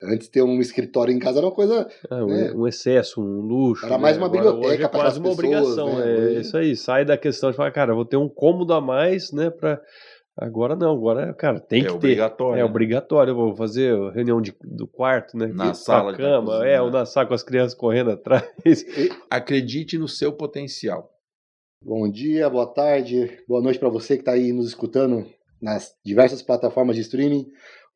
Antes ter um escritório em casa era uma coisa... né? Um excesso, um luxo. Era mais uma biblioteca para quase uma obrigação. Né? Isso aí, sai da questão de falar, cara, vou ter um cômodo a mais, né, para... Agora não, agora, cara, tem que obrigatório, ter. É obrigatório. Eu vou fazer reunião do quarto, né? Na sala, cama, ou na sala com as crianças correndo atrás. Acredite no seu potencial. Bom dia, boa tarde, boa noite para você que está aí nos escutando nas diversas plataformas de streaming.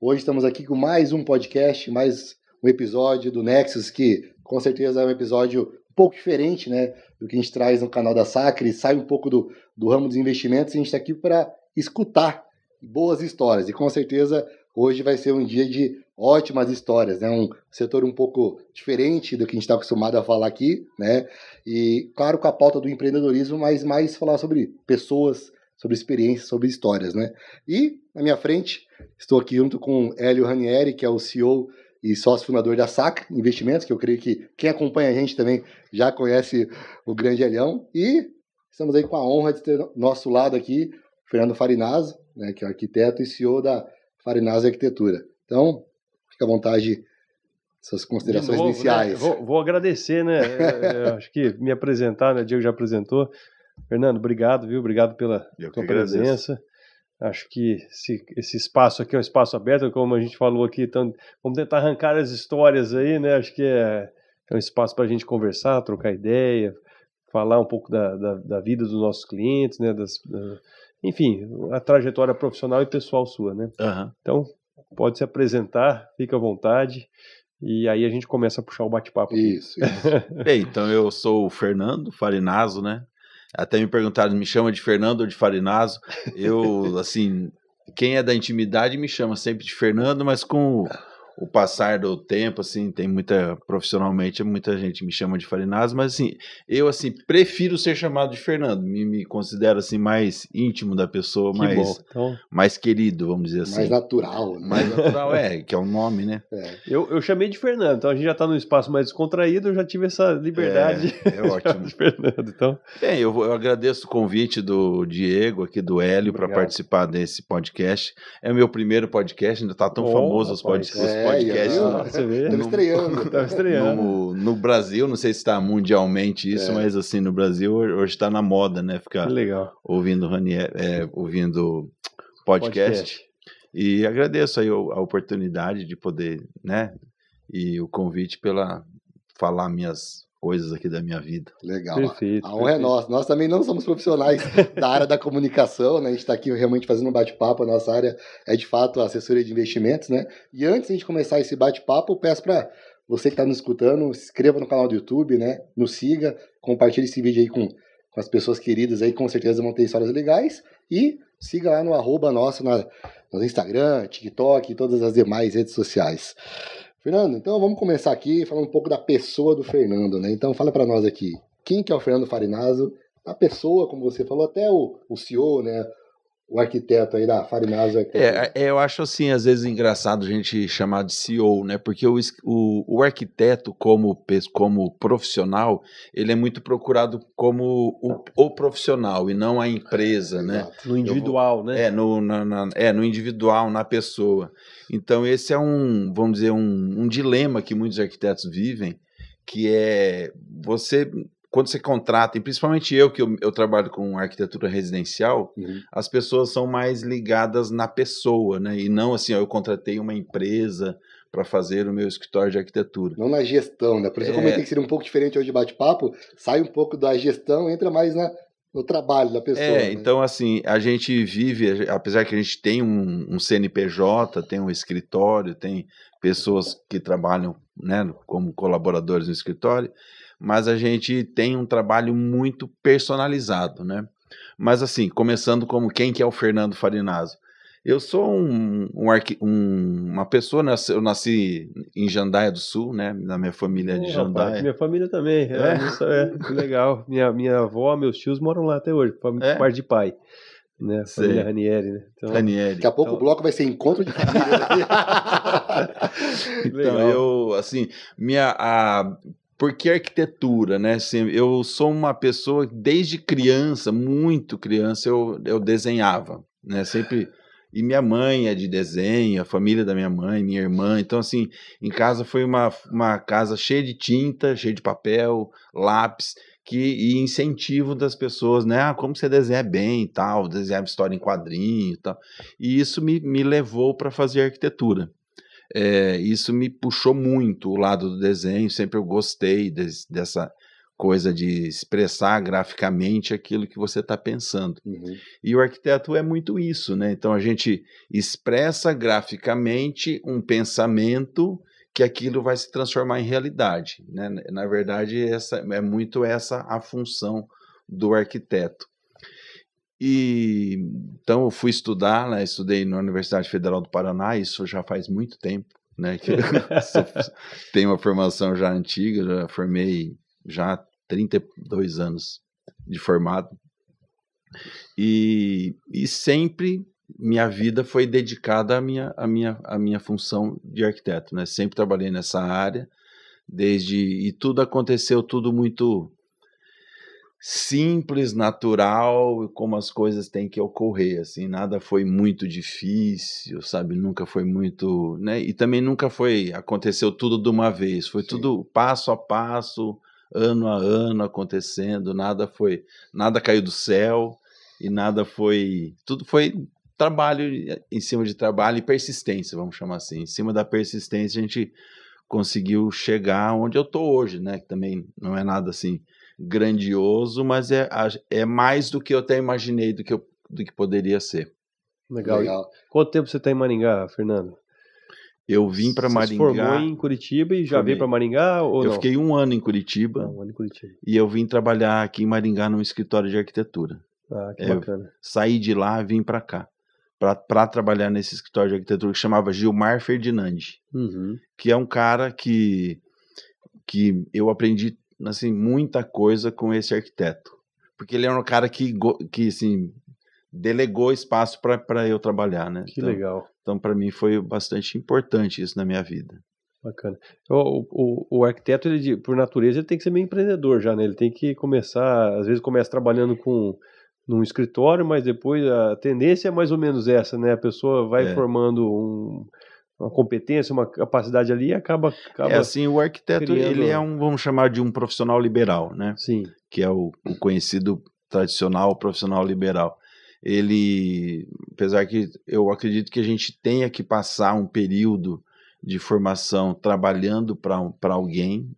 Hoje estamos aqui com mais um podcast, mais um episódio do Nexus, que com certeza é um episódio um pouco diferente, né, do que a gente traz no canal da Sacre, sai um pouco do ramo dos investimentos, e a gente está aqui para escutar boas histórias, e com certeza hoje vai ser um dia de ótimas histórias, né? Um setor um pouco diferente do que a gente está acostumado a falar aqui, né? E claro, com a pauta do empreendedorismo, mas mais falar sobre pessoas, sobre experiências, sobre histórias, né? E na minha frente estou aqui junto com Hélio Ranieri, que é o CEO e sócio fundador da Sacre Investimentos, que eu creio que quem acompanha a gente também já conhece o grande Helião, e estamos aí com a honra de ter ao nosso lado aqui Fernando Farinazzo, né, que é o arquiteto e CEO da Farinazzo Arquitetura. Então, fica à vontade, suas considerações iniciais. Né? Vou agradecer, né? Eu acho que me apresentar, né? O Diego já apresentou. Fernando, obrigado, viu? Obrigado pela tua presença. Acho que esse espaço aqui é um espaço aberto, como a gente falou aqui, então vamos tentar arrancar as histórias aí, né? Acho que é um espaço para a gente conversar, trocar ideia, falar um pouco da vida dos nossos clientes, né? Enfim, a trajetória profissional e pessoal sua, né? Uhum. Então, pode se apresentar, fica à vontade, e aí a gente começa a puxar o bate-papo. Isso. Bem, então eu sou o Fernando Farinazzo, né? Até me perguntaram, me chama de Fernando ou de Farinazzo? Eu, assim, quem é da intimidade me chama sempre de Fernando, mas com o passar do tempo, assim, profissionalmente, muita gente me chama de Farinazzo, mas assim, eu, assim, prefiro ser chamado de Fernando, me considero, assim, mais íntimo da pessoa, mais querido, vamos dizer assim. Mais natural, né? Mais natural, que é o nome, né? Eu chamei de Fernando, então a gente já está num espaço mais descontraído, eu já tive essa liberdade. É ótimo. De Fernando, então. Bem, eu agradeço o convite do Diego, aqui do Hélio, para participar desse podcast. É o meu primeiro podcast, ainda está tão famoso os podcasts. No Brasil, não sei se está mundialmente isso, mas assim, no Brasil hoje está na moda, né? Ficar ouvindo podcast. E agradeço aí a oportunidade de poder, né? E o convite pela falar minhas coisas aqui da minha vida. Legal. Perfeito. A honra é nossa. Nós também não somos profissionais da área da comunicação, né? A gente está aqui realmente fazendo um bate-papo. A nossa área é, de fato, a assessoria de investimentos, né? E antes de a gente começar esse bate-papo, eu peço para você que está nos escutando, se inscreva no canal do YouTube, né? Nos siga, compartilhe esse vídeo aí com as pessoas queridas aí, com certeza vão ter histórias legais. E siga lá no @ nosso, no Instagram, TikTok e todas as demais redes sociais. Fernando, então vamos começar aqui falando um pouco da pessoa do Fernando, né? Então fala para nós aqui, quem que é o Fernando Farinazzo? A pessoa, como você falou, até o CEO, né? O arquiteto aí da Farinazzo. Eu acho assim, às vezes engraçado a gente chamar de CEO, né? Porque o arquiteto como profissional, ele é muito procurado como o profissional e não a empresa, né? No individual, né? No individual, na pessoa. Então esse é vamos dizer, um dilema que muitos arquitetos vivem, que é quando você contrata, e principalmente que eu trabalho com arquitetura residencial, as pessoas são mais ligadas na pessoa, né? E não assim, eu contratei uma empresa para fazer o meu escritório de arquitetura. Não na gestão, né? Por isso eu comentei que seria um pouco diferente hoje de bate-papo, sai um pouco da gestão, entra mais no trabalho da pessoa. Né? Então assim, a gente vive, apesar que a gente tem um CNPJ, tem um escritório, tem pessoas que trabalham, né, como colaboradores no escritório, mas a gente tem um trabalho muito personalizado, né? Mas assim, começando como quem que é o Fernando Farinazzo? Eu sou uma pessoa, eu nasci em Jandaia do Sul, né? Na minha família de Jandaia. Rapaz, minha família também, que legal. Minha avó, meus tios moram lá até hoje, parte de pai. Né? Família Ranieri, né? Então, Ranieri. Daqui a pouco o bloco vai ser encontro de família. Então, eu, assim, por que arquitetura, né? Assim, eu sou uma pessoa, desde criança, muito criança, eu desenhava, né? Sempre E minha mãe é de desenho, a família da minha mãe, minha irmã. Então, assim, em casa foi uma casa cheia de tinta, cheia de papel, lápis, e incentivo das pessoas, né? Ah, como você desenha bem e tal, desenhava história em quadrinho e tal. E isso me levou para fazer arquitetura. Isso me puxou muito o lado do desenho, sempre eu gostei dessa coisa de expressar graficamente aquilo que você está pensando. Uhum. E o arquiteto é muito isso, né? Então a gente expressa graficamente um pensamento que aquilo vai se transformar em realidade, né? Na verdade, é muito essa a função do arquiteto. E então eu fui estudar, né? Estudei na Universidade Federal do Paraná, isso já faz muito tempo, né? Que tenho uma formação já antiga, já formei já 32 anos de formado. E sempre minha vida foi dedicada à minha função de arquiteto, né? Sempre trabalhei nessa área, e tudo aconteceu tudo muito simples, natural, como as coisas têm que ocorrer, assim, nada foi muito difícil, sabe, nunca foi muito, né, e também nunca aconteceu tudo de uma vez, foi tudo passo a passo, ano a ano acontecendo, nada caiu do céu, e tudo foi trabalho em cima de trabalho e persistência, vamos chamar assim, em cima da persistência a gente conseguiu chegar onde eu tô hoje, né, que também não é nada assim grandioso, mas é mais do que eu até imaginei do que poderia ser. Legal. Quanto tempo você está em Maringá, Fernando? Eu vim para Maringá. Você se formou em Curitiba e já veio para Maringá ou não? Eu fiquei 1 ano em Curitiba. E eu vim trabalhar aqui em Maringá num escritório de arquitetura. Ah, que bacana. Saí de lá e vim para cá para trabalhar nesse escritório de arquitetura que chamava Gilmar Ferdinandi, que é um cara que eu aprendi assim, muita coisa com esse arquiteto, porque ele é um cara que assim, delegou espaço para eu trabalhar, né? Que legal. Então, para mim, foi bastante importante isso na minha vida. Bacana. O arquiteto, por natureza, ele tem que ser meio empreendedor já, né? Ele tem que começar, às vezes começa trabalhando num escritório, mas depois a tendência é mais ou menos essa, né? A pessoa vai formando uma competência, uma capacidade ali e acaba assim, o arquiteto, ele é vamos chamar de um profissional liberal, né? Sim. Que é o conhecido tradicional profissional liberal. Ele, apesar que eu acredito que a gente tenha que passar um período de formação trabalhando para alguém,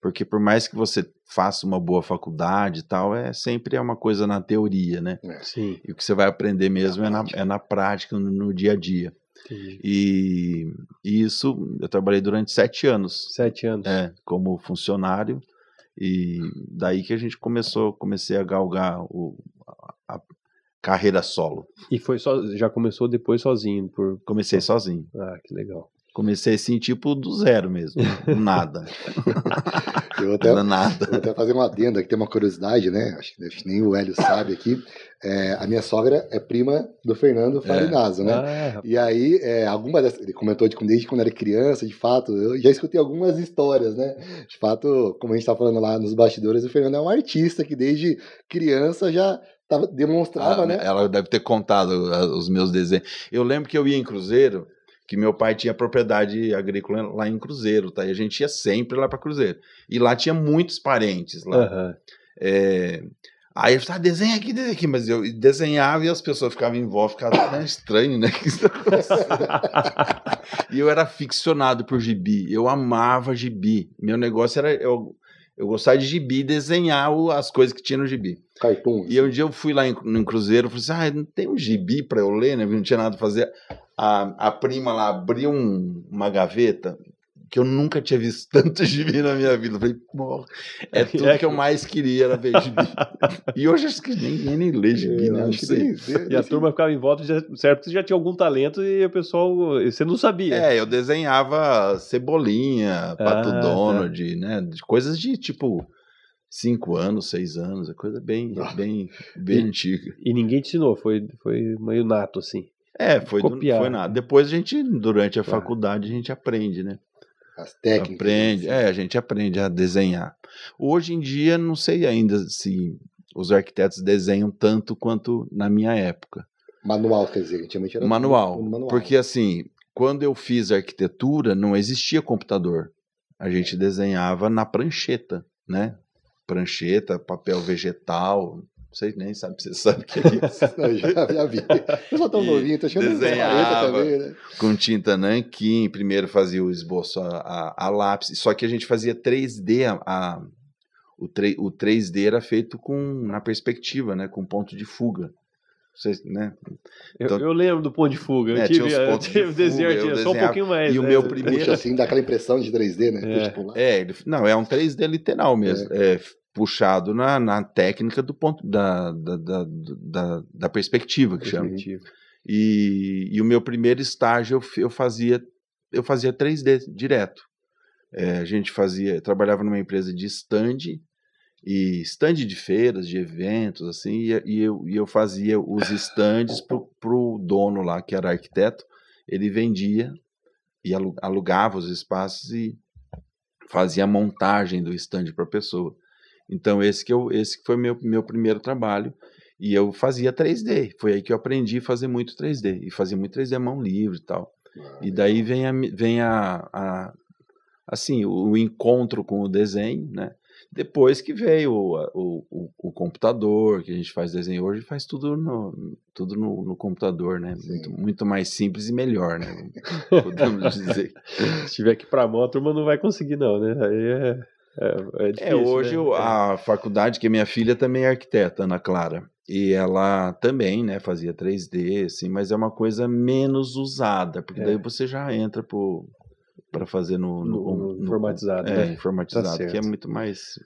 porque por mais que você faça uma boa faculdade e tal, sempre é uma coisa na teoria, né? Sim. E o que você vai aprender mesmo é na prática, no dia a dia. E isso eu trabalhei durante 7 anos. 7 anos. Como funcionário, e daí que a gente comecei a galgar a carreira solo. E já começou depois sozinho? Comecei sozinho. Ah, que legal. Comecei assim, tipo, do zero mesmo, nada. Eu vou até fazer uma adenda, que tem uma curiosidade, né? Acho que nem o Hélio sabe aqui. A minha sogra é prima do Fernando Farinazo, né? E aí, ele comentou desde quando era criança, de fato, eu já escutei algumas histórias, né? De fato, como a gente tá falando lá nos bastidores, o Fernando é um artista que desde criança já demonstrava, né? Ela deve ter contado os meus desenhos. Eu lembro que eu ia em Cruzeiro, que meu pai tinha propriedade agrícola lá em Cruzeiro, tá? E a gente ia sempre lá para Cruzeiro. E lá tinha muitos parentes lá. Aí eu falava, desenha aqui, mas eu desenhava e as pessoas ficavam em volta, ficava estranho, né? E eu era aficionado por gibi, eu amava gibi. Meu negócio era, eu gostava de gibi e desenhar as coisas que tinha no gibi. Cartoon. E um dia eu fui lá no Cruzeiro, falei assim, não tem um gibi para eu ler, né? Não tinha nada para fazer. A prima lá abriu uma gaveta, que eu nunca tinha visto tanto gibi na minha vida. Eu falei, porra, tudo que eu mais queria era ver gibi. E hoje acho que ninguém nem lê gibi, né? Não sei. E a turma ficava em volta, certo que você já tinha algum talento e o pessoal, você não sabia. Eu desenhava Cebolinha, Pato Donald, né? Coisas de tipo 5 anos, 6 anos, é coisa bem antiga. E ninguém te ensinou, foi meio nato, assim. Foi nada. Depois durante a faculdade, a gente aprende, né? As técnicas. A gente aprende a desenhar. Hoje em dia, não sei ainda se os arquitetos desenham tanto quanto na minha época. Manual, quer dizer, antigamente era manual. Porque assim, quando eu fiz arquitetura, não existia computador. A gente desenhava na prancheta, né? Prancheta, papel vegetal, vocês nem sabem, você sabe o que é isso. Eu já vi. Eu sou tão novinho, tô achando desenhava também, né? Com tinta nanquim, primeiro fazia o esboço a lápis, só que a gente fazia 3D, o 3D era feito na perspectiva, né, com ponto de fuga. Vocês, né? Então, eu lembro do ponto de fuga. Eu tive o desenho, só um pouquinho mais. E o meu primeiro... Puxa, assim, dá aquela impressão de 3D, né? É um 3D literal mesmo. Puxado na técnica do ponto da perspectiva, que chama. E o meu primeiro estágio eu fazia 3D direto. A gente trabalhava numa empresa de stand de feiras, de eventos, assim, e eu fazia os stands pro dono lá, que era arquiteto. Ele vendia e alugava os espaços e fazia a montagem do stand para a pessoa. Então esse que foi meu primeiro trabalho, e eu fazia 3D. Foi aí que eu aprendi a fazer muito 3D, e fazia muito 3D à mão livre e tal. E daí vem assim, o encontro com o desenho, né? Depois que veio o computador, que a gente faz desenho hoje, faz tudo no computador, né? Muito mais simples e melhor, né? Podemos dizer. Se tiver que ir para a mão, a turma não vai conseguir, não, né? Aí é difícil. Hoje né? A faculdade, que minha filha também é arquiteta, Ana Clara, e ela também, né, fazia 3D, assim, mas é uma coisa menos usada, porque daí você já entra para fazer no informatizado, né? Informatizado, tá, que é muito mais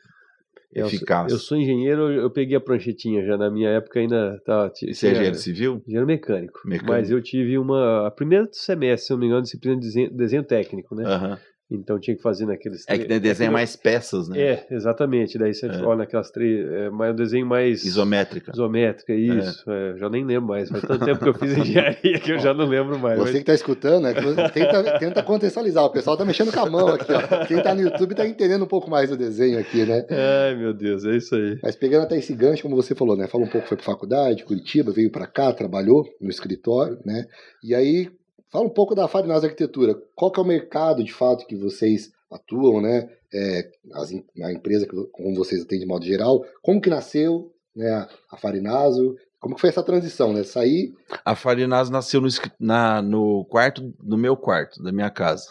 eficaz. Eu sou engenheiro, eu peguei a pranchetinha já na minha época, ainda tava. Você é engenheiro civil? Engenheiro mecânico. Mas eu tive a primeira semestre, se não me engano, disciplina de desenho técnico, né? Então tinha que fazer naqueles... que desenha mais peças, né? Exatamente. Daí você olha naquelas mas o desenho mais... Isométrica, isso. Já nem lembro mais. Faz tanto tempo que eu fiz engenharia que eu já não lembro mais. Você que está escutando, né, tenta contextualizar. O pessoal tá mexendo com a mão aqui, ó. Quem tá no YouTube tá entendendo um pouco mais do desenho aqui, né? Ai, meu Deus, é isso aí. Mas pegando até esse gancho, como você falou, né? Fala um pouco, foi para faculdade, Curitiba, veio para cá, trabalhou no escritório, né? E aí... Fala um pouco da Farinas Arquitetura. Qual que é o mercado, de fato, que vocês atuam, né? A empresa como vocês atendem de modo geral. Como que nasceu, né, a Farinaso? Como que foi essa transição, né? A Farinaso nasceu no meu quarto, da minha casa.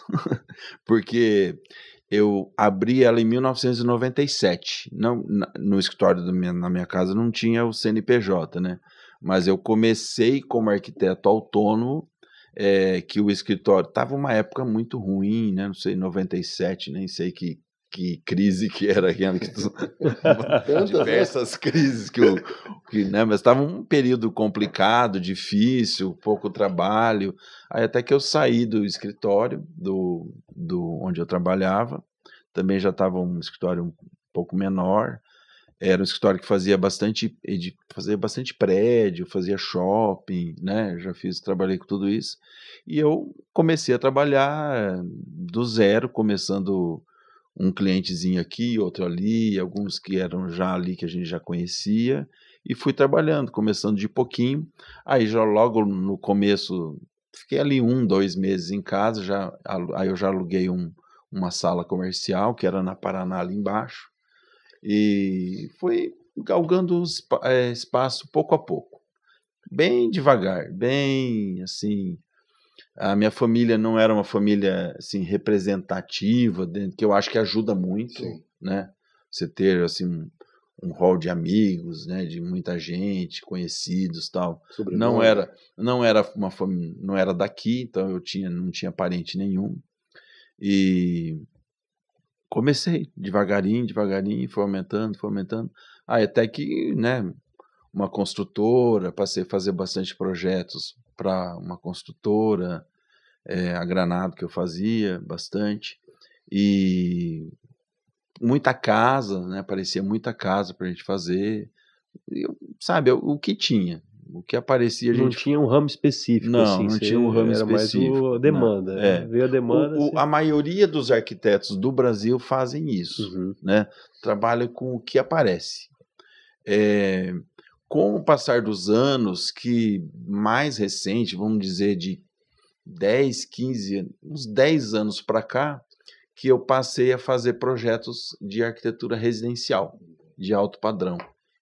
Porque eu abri ela em 1997. No escritório na minha casa não tinha o CNPJ, né? Mas eu comecei como arquiteto autônomo, que o escritório estava uma época muito ruim, né? Não sei, 97, nem sei que crise que era aquela, diversas crises né? Mas estava um período complicado, difícil, pouco trabalho. Aí até que eu saí do escritório do onde eu trabalhava, também já estava um escritório um pouco menor. Era um escritório que fazia bastante prédio, fazia shopping, né? Trabalhei com tudo isso. E eu comecei a trabalhar do zero, começando um clientezinho aqui, outro ali, alguns que eram já ali que a gente já conhecia, e fui trabalhando, começando de pouquinho. Aí já logo no começo, fiquei ali 2 meses em casa, aí eu já aluguei uma sala comercial, que era na Paraná, ali embaixo. E foi galgando espaço pouco a pouco, bem devagar, bem assim. A minha família não era uma família assim representativa, que eu acho que ajuda muito, né? Você ter assim um hall de amigos, né? De muita gente, conhecidos, tal. Não era uma família, não era daqui, então eu não tinha parente nenhum. E comecei devagarinho, foi aumentando. Aí até que, né, uma construtora, passei a fazer bastante projetos para uma construtora, a Granado, que eu fazia bastante, e muita casa, né, aparecia muita casa para a gente fazer, sabe, o que tinha. O que aparecia, não tinha um ramo específico. Não tinha um ramo específico. Mais a demanda. Veio a demanda. A maioria dos arquitetos do Brasil fazem isso, né? Trabalham com o que aparece. Com o passar dos anos, que mais recente, vamos dizer de 10, 15, uns 10 anos para cá, que eu passei a fazer projetos de arquitetura residencial, de alto padrão,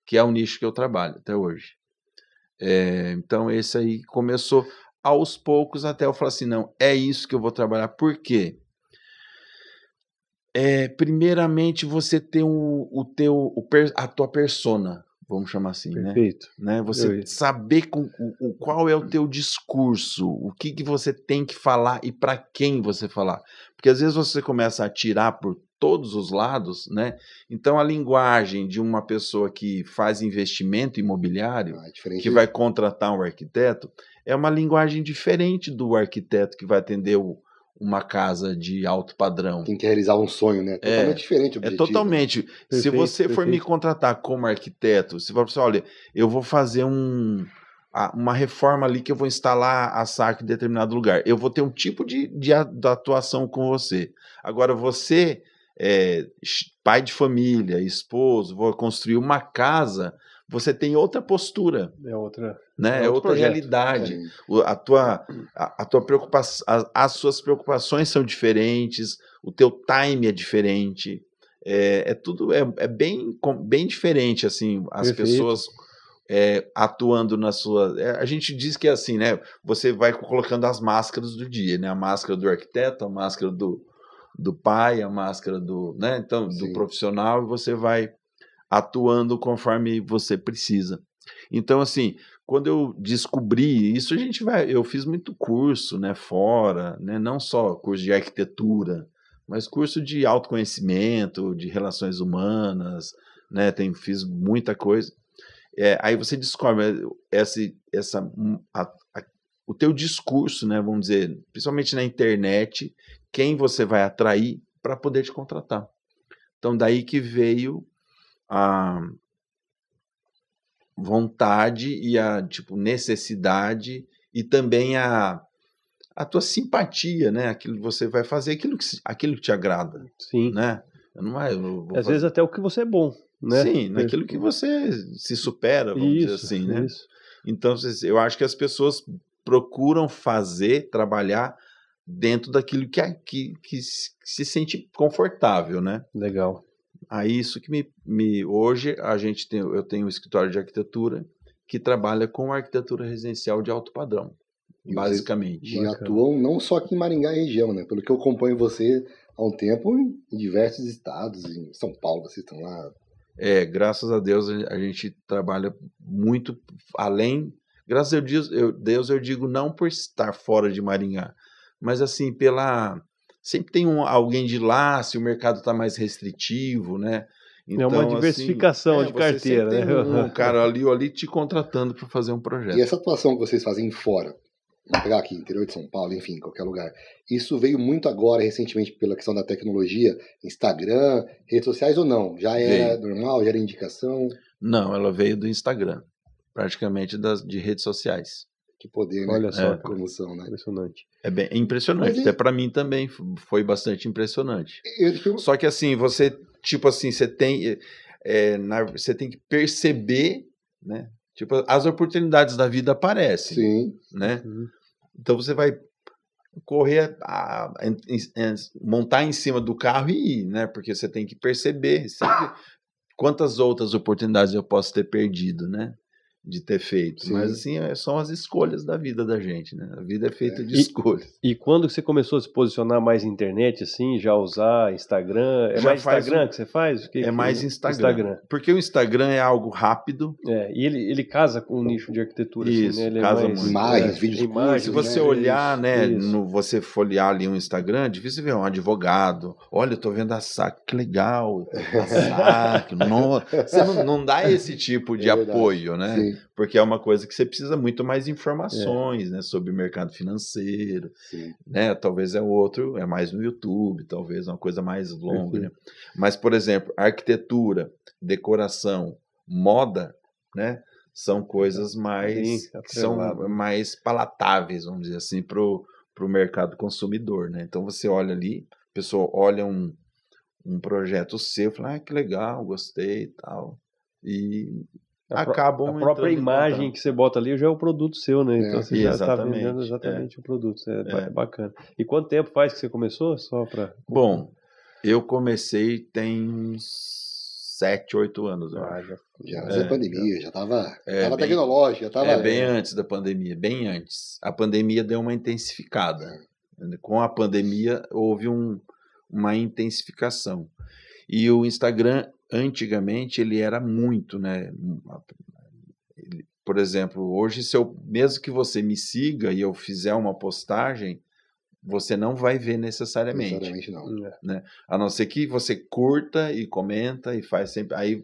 que é o nicho que eu trabalho até hoje. Então, esse aí começou aos poucos até eu falar assim, não, é isso que eu vou trabalhar. Por quê? Primeiramente, você ter a tua persona, vamos chamar assim, Perfeito. né? Você saber qual é o teu discurso, o que você tem que falar e para quem você falar. Porque às vezes você começa a atirar por todos os lados, né? Então a linguagem de uma pessoa que faz investimento imobiliário, que vai contratar um arquiteto, é uma linguagem diferente do arquiteto que vai atender uma casa de alto padrão. Tem que realizar um sonho, né? Totalmente diferente o objetivo. Totalmente. Né? Se você for me contratar como arquiteto, se for assim, olha, eu vou fazer uma reforma ali que eu vou instalar a SAC em determinado lugar. Eu vou ter um tipo de atuação com você. Agora, você, pai de família, esposo, vou construir uma casa, você tem outra postura. É outra... Né? É outra realidade. A tua preocupação, as suas preocupações são diferentes, o teu time é diferente, tudo bem diferente, assim, as pessoas atuando na sua... a gente diz que é assim, né? Você vai colocando as máscaras do dia, né? A máscara do arquiteto, a máscara do pai, a máscara né? Então, do profissional, e você vai atuando conforme você precisa. Então, assim, quando eu descobri isso, eu fiz muito curso, né, fora, né, não só curso de arquitetura, mas curso de autoconhecimento, de relações humanas, né, fiz muita coisa. Aí você descobre o teu discurso, né, vamos dizer, principalmente na internet, quem você vai atrair para poder te contratar. Então, daí que veio a vontade e a necessidade e também a tua simpatia, né? Aquilo que você vai fazer, aquilo que te agrada. Sim. Né? Às vezes até o que você é bom, né? Sim, naquilo que você se supera, vamos dizer assim, né? Isso. Então, eu acho que as pessoas procuram trabalhar dentro daquilo que se sente confortável, né? Legal. Aí isso que hoje eu tenho um escritório de arquitetura que trabalha com arquitetura residencial de alto padrão, basicamente. E atuam não só aqui em Maringá e região, né? Pelo que eu acompanho você há um tempo em diversos estados, em São Paulo, vocês estão lá. Graças a Deus a gente trabalha muito além. Graças a Deus eu digo não por estar fora de Maringá, mas assim sempre tem alguém de lá, se o mercado está mais restritivo, né? Então, é uma diversificação de carteira, né? Tem um cara ali te contratando para fazer um projeto. E essa atuação que vocês fazem fora, vamos pegar aqui, interior de São Paulo, enfim, qualquer lugar, isso veio muito agora, recentemente, pela questão da tecnologia, Instagram, redes sociais ou não? Já era normal, já era indicação? Não, ela veio do Instagram, praticamente de redes sociais. Que poder, né? Olha só, promoção, né? Impressionante. É bem impressionante. Até para mim também foi bastante impressionante. Só que assim, você tem que perceber, né? Tipo, as oportunidades da vida aparecem. Sim. Né? Então você vai correr, montar em cima do carro e ir, né? Porque você tem que perceber quantas outras oportunidades eu posso ter perdido, né? De ter feito. Sim. Mas assim, são as escolhas da vida da gente, né? A vida é feita de escolhas. E quando você começou a se posicionar mais na internet, assim, já usar Instagram, mais Instagram que você faz? Mais Instagram. Porque o Instagram é algo rápido. E ele casa com um nicho de arquitetura. Isso, assim, né? casa muito. Imagens, vídeos curtos. Se você olhar, né, você folhear ali um Instagram, é difícil ver um advogado. Olha, eu tô vendo a SAC, que legal. A SAC, você não dá esse tipo de apoio, né? Sim. Porque é uma coisa que você precisa muito mais informações, né, sobre o mercado financeiro, né? Talvez é mais no YouTube, talvez uma coisa mais longa, né? Mas, por exemplo, arquitetura, decoração, moda, né, são coisas mais mais palatáveis, vamos dizer assim, para o mercado consumidor, né? Então você olha ali, a pessoa olha um projeto seu, fala, que legal, gostei e tal. E acabam a própria imagem que você bota ali já é o produto seu, né? Então você já está vendendo exatamente o produto. Bacana. E quanto tempo faz que você começou? Bom, eu comecei tem uns 7, 8 anos. Já antes da pandemia, já estava tecnológico. Bem antes da pandemia, bem antes. A pandemia deu uma intensificada. Com a pandemia houve uma intensificação. E o Instagram, antigamente, ele era muito, né? Por exemplo, hoje, mesmo que você me siga e eu fizer uma postagem, você não vai ver necessariamente. Necessariamente não. Né? A não ser que você curta e comenta e faz sempre. Aí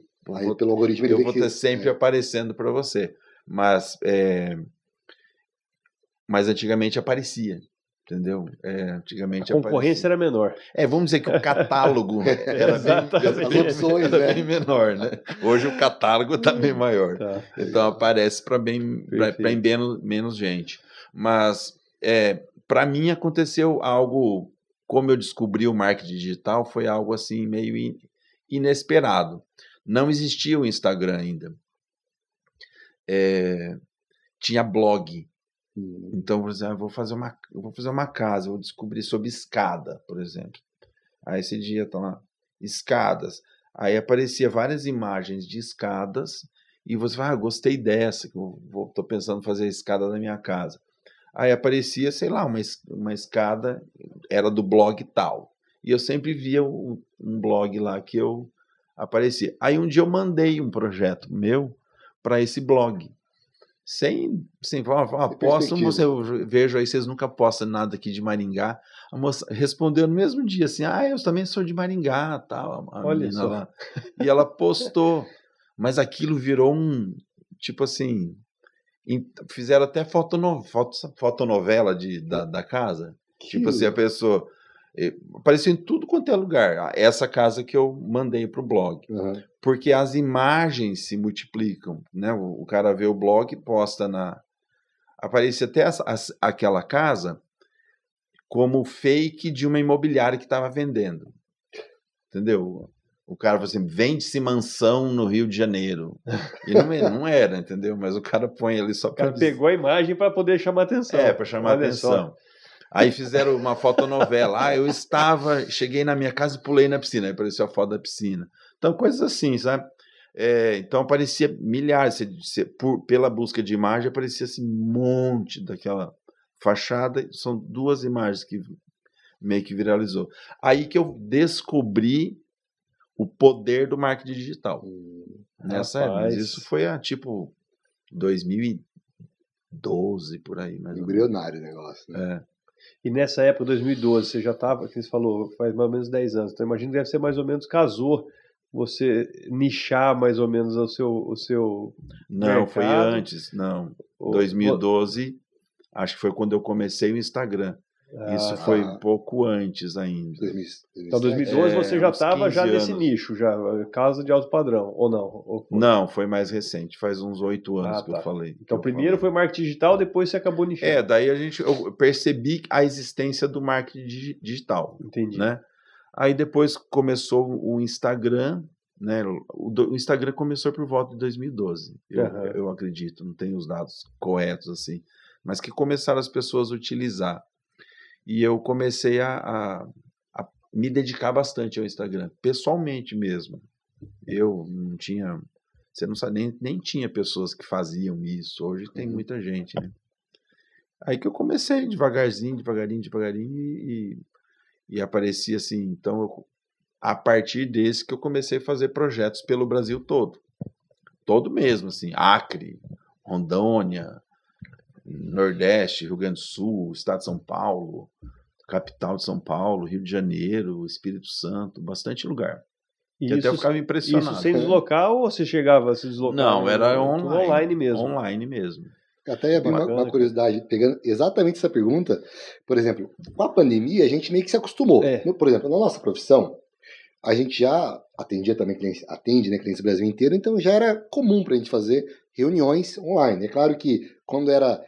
pelo algoritmo eu vou ter sempre aparecendo para você. Mas antigamente aparecia. Entendeu? Antigamente a concorrência era menor. Vamos dizer que o catálogo era bem menor, né? Hoje o catálogo está bem maior. Tá. Então aparece para bem menos gente. Mas para mim aconteceu algo, como eu descobri o marketing digital, foi algo assim meio inesperado. Não existia o Instagram ainda. Tinha blog. Então, por exemplo, eu vou fazer uma casa, vou descobrir sobre escada, por exemplo. Aí esse dia tá lá, escadas. Aí aparecia várias imagens de escadas e você fala, gostei dessa, que eu tô pensando em fazer a escada da minha casa. Aí aparecia, sei lá, uma escada, era do blog tal. E eu sempre via um blog lá que eu aparecia. Aí um dia eu mandei um projeto meu para esse blog. Sem postam, eu vejo aí, vocês nunca postam nada aqui de Maringá. A moça respondeu no mesmo dia assim, eu também sou de Maringá, tal, a menina lá. E ela postou, mas aquilo virou tipo assim, fizeram até fotonovela da casa. Tipo assim, a pessoa apareceu em tudo quanto é lugar. Essa casa que eu mandei para o blog. Uhum. Porque as imagens se multiplicam, né? O cara vê o blog, posta aparecia até aquela casa como fake de uma imobiliária que estava vendendo. Entendeu? O cara falou assim, vende-se mansão no Rio de Janeiro. E não era, entendeu? Mas o cara põe ali só para... O cara pegou a imagem para poder chamar atenção. Para chamar atenção. Aí fizeram uma fotonovela. Cheguei na minha casa e pulei na piscina. Aí apareceu a foto da piscina. Então, coisas assim, sabe? Então, aparecia milhares. Pela busca de imagem, aparecia assim, um monte daquela fachada. São 2 imagens que meio que viralizou. Aí que eu descobri o poder do marketing digital. Nessa época. Mas isso foi tipo 2012, por aí. Embrionário o negócio, né? E nessa época, 2012, você já estava, que você falou, faz mais ou menos 10 anos. Então, imagino que deve ser mais ou menos, casou você nichar mais ou menos o seu Não, mercado. foi antes, não. 2012, acho que foi quando eu comecei o Instagram. Isso foi um pouco antes ainda. Então, 2012 você já estava nesse nicho, já casa de alto padrão, ou não? Não, foi mais recente, faz uns 8 anos que eu falei. Então, primeiro foi marketing digital, depois você acabou nichando. Daí eu percebi a existência do marketing digital. Entendi. Né? Aí depois começou o Instagram, né? O Instagram começou por volta de 2012, eu acredito, não tenho os dados corretos assim, mas que começaram as pessoas a utilizar. E eu comecei a me dedicar bastante ao Instagram, pessoalmente mesmo. Eu não tinha... Você não sabe, nem tinha pessoas que faziam isso. Hoje tem muita gente, né? Aí que eu comecei devagarinho, e aparecia assim. Então, a partir desse que eu comecei a fazer projetos pelo Brasil todo. Todo mesmo, assim. Acre, Rondônia, Nordeste, Rio Grande do Sul, Estado de São Paulo, capital de São Paulo, Rio de Janeiro, Espírito Santo, bastante lugar. E até eu ficava impressionado. Isso sem deslocar ou você chegava a se deslocar? Não, era online mesmo. Online mesmo. Até uma curiosidade, pegando exatamente essa pergunta, por exemplo, com a pandemia a gente meio que se acostumou. Por exemplo, na nossa profissão, a gente já atendia também clientes, clientes do Brasil inteiro, então já era comum para a gente fazer reuniões online. É claro que quando era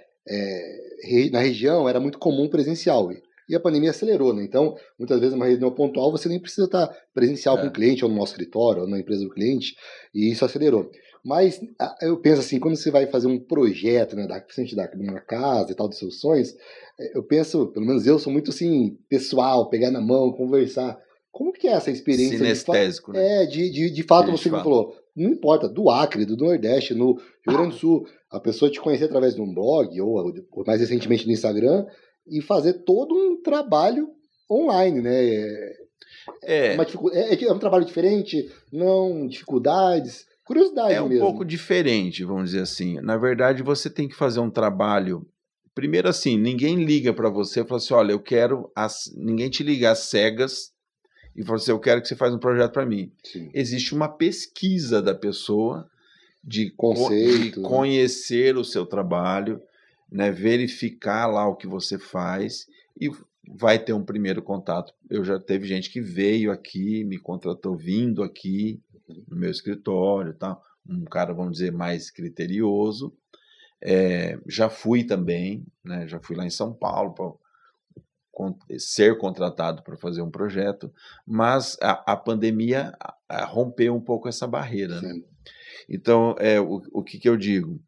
na região era muito comum presencial. E a pandemia acelerou, né? Então, muitas vezes, uma reunião pontual, você nem precisa estar presencial com o cliente, ou no nosso escritório, ou na empresa do cliente, e isso acelerou. Mas eu penso assim, quando você vai fazer um projeto, né, de uma casa e tal, dos seus sonhos, eu penso, pelo menos eu sou muito assim, pessoal, pegar na mão, conversar. Como que é essa experiência? Sinestésico, né? De fato, você me falou, não importa, do Acre, do Nordeste, no Rio Grande do Sul, a pessoa te conhecer através de um blog, ou mais recentemente no Instagram, e fazer todo um trabalho online, né? É um trabalho diferente? Não, dificuldades? Curiosidade mesmo. É um pouco diferente, vamos dizer assim. Na verdade, você tem que fazer um trabalho... Primeiro assim, ninguém liga para você e fala assim, olha, eu quero... Ninguém te liga às cegas e fala assim, eu quero que você faça um projeto para mim. Sim. Existe uma pesquisa da pessoa de conhecer o seu trabalho, né, verificar lá o que você faz e vai ter um primeiro contato. Já teve gente que veio aqui, me contratou vindo aqui no meu escritório e tal, um cara, vamos dizer, mais criterioso. Já fui também, né, já fui lá em São Paulo para ser contratado para fazer um projeto, mas a pandemia rompeu um pouco essa barreira, né? Então, o que eu digo?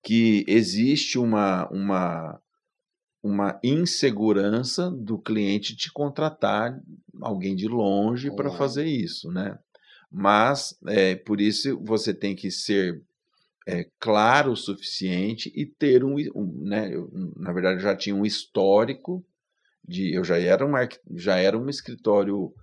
Que existe uma insegurança do cliente te contratar alguém de longe para fazer isso, né? Mas, por isso, você tem que ser claro o suficiente e ter né? Na verdade, eu já tinha um histórico, eu já era um escritório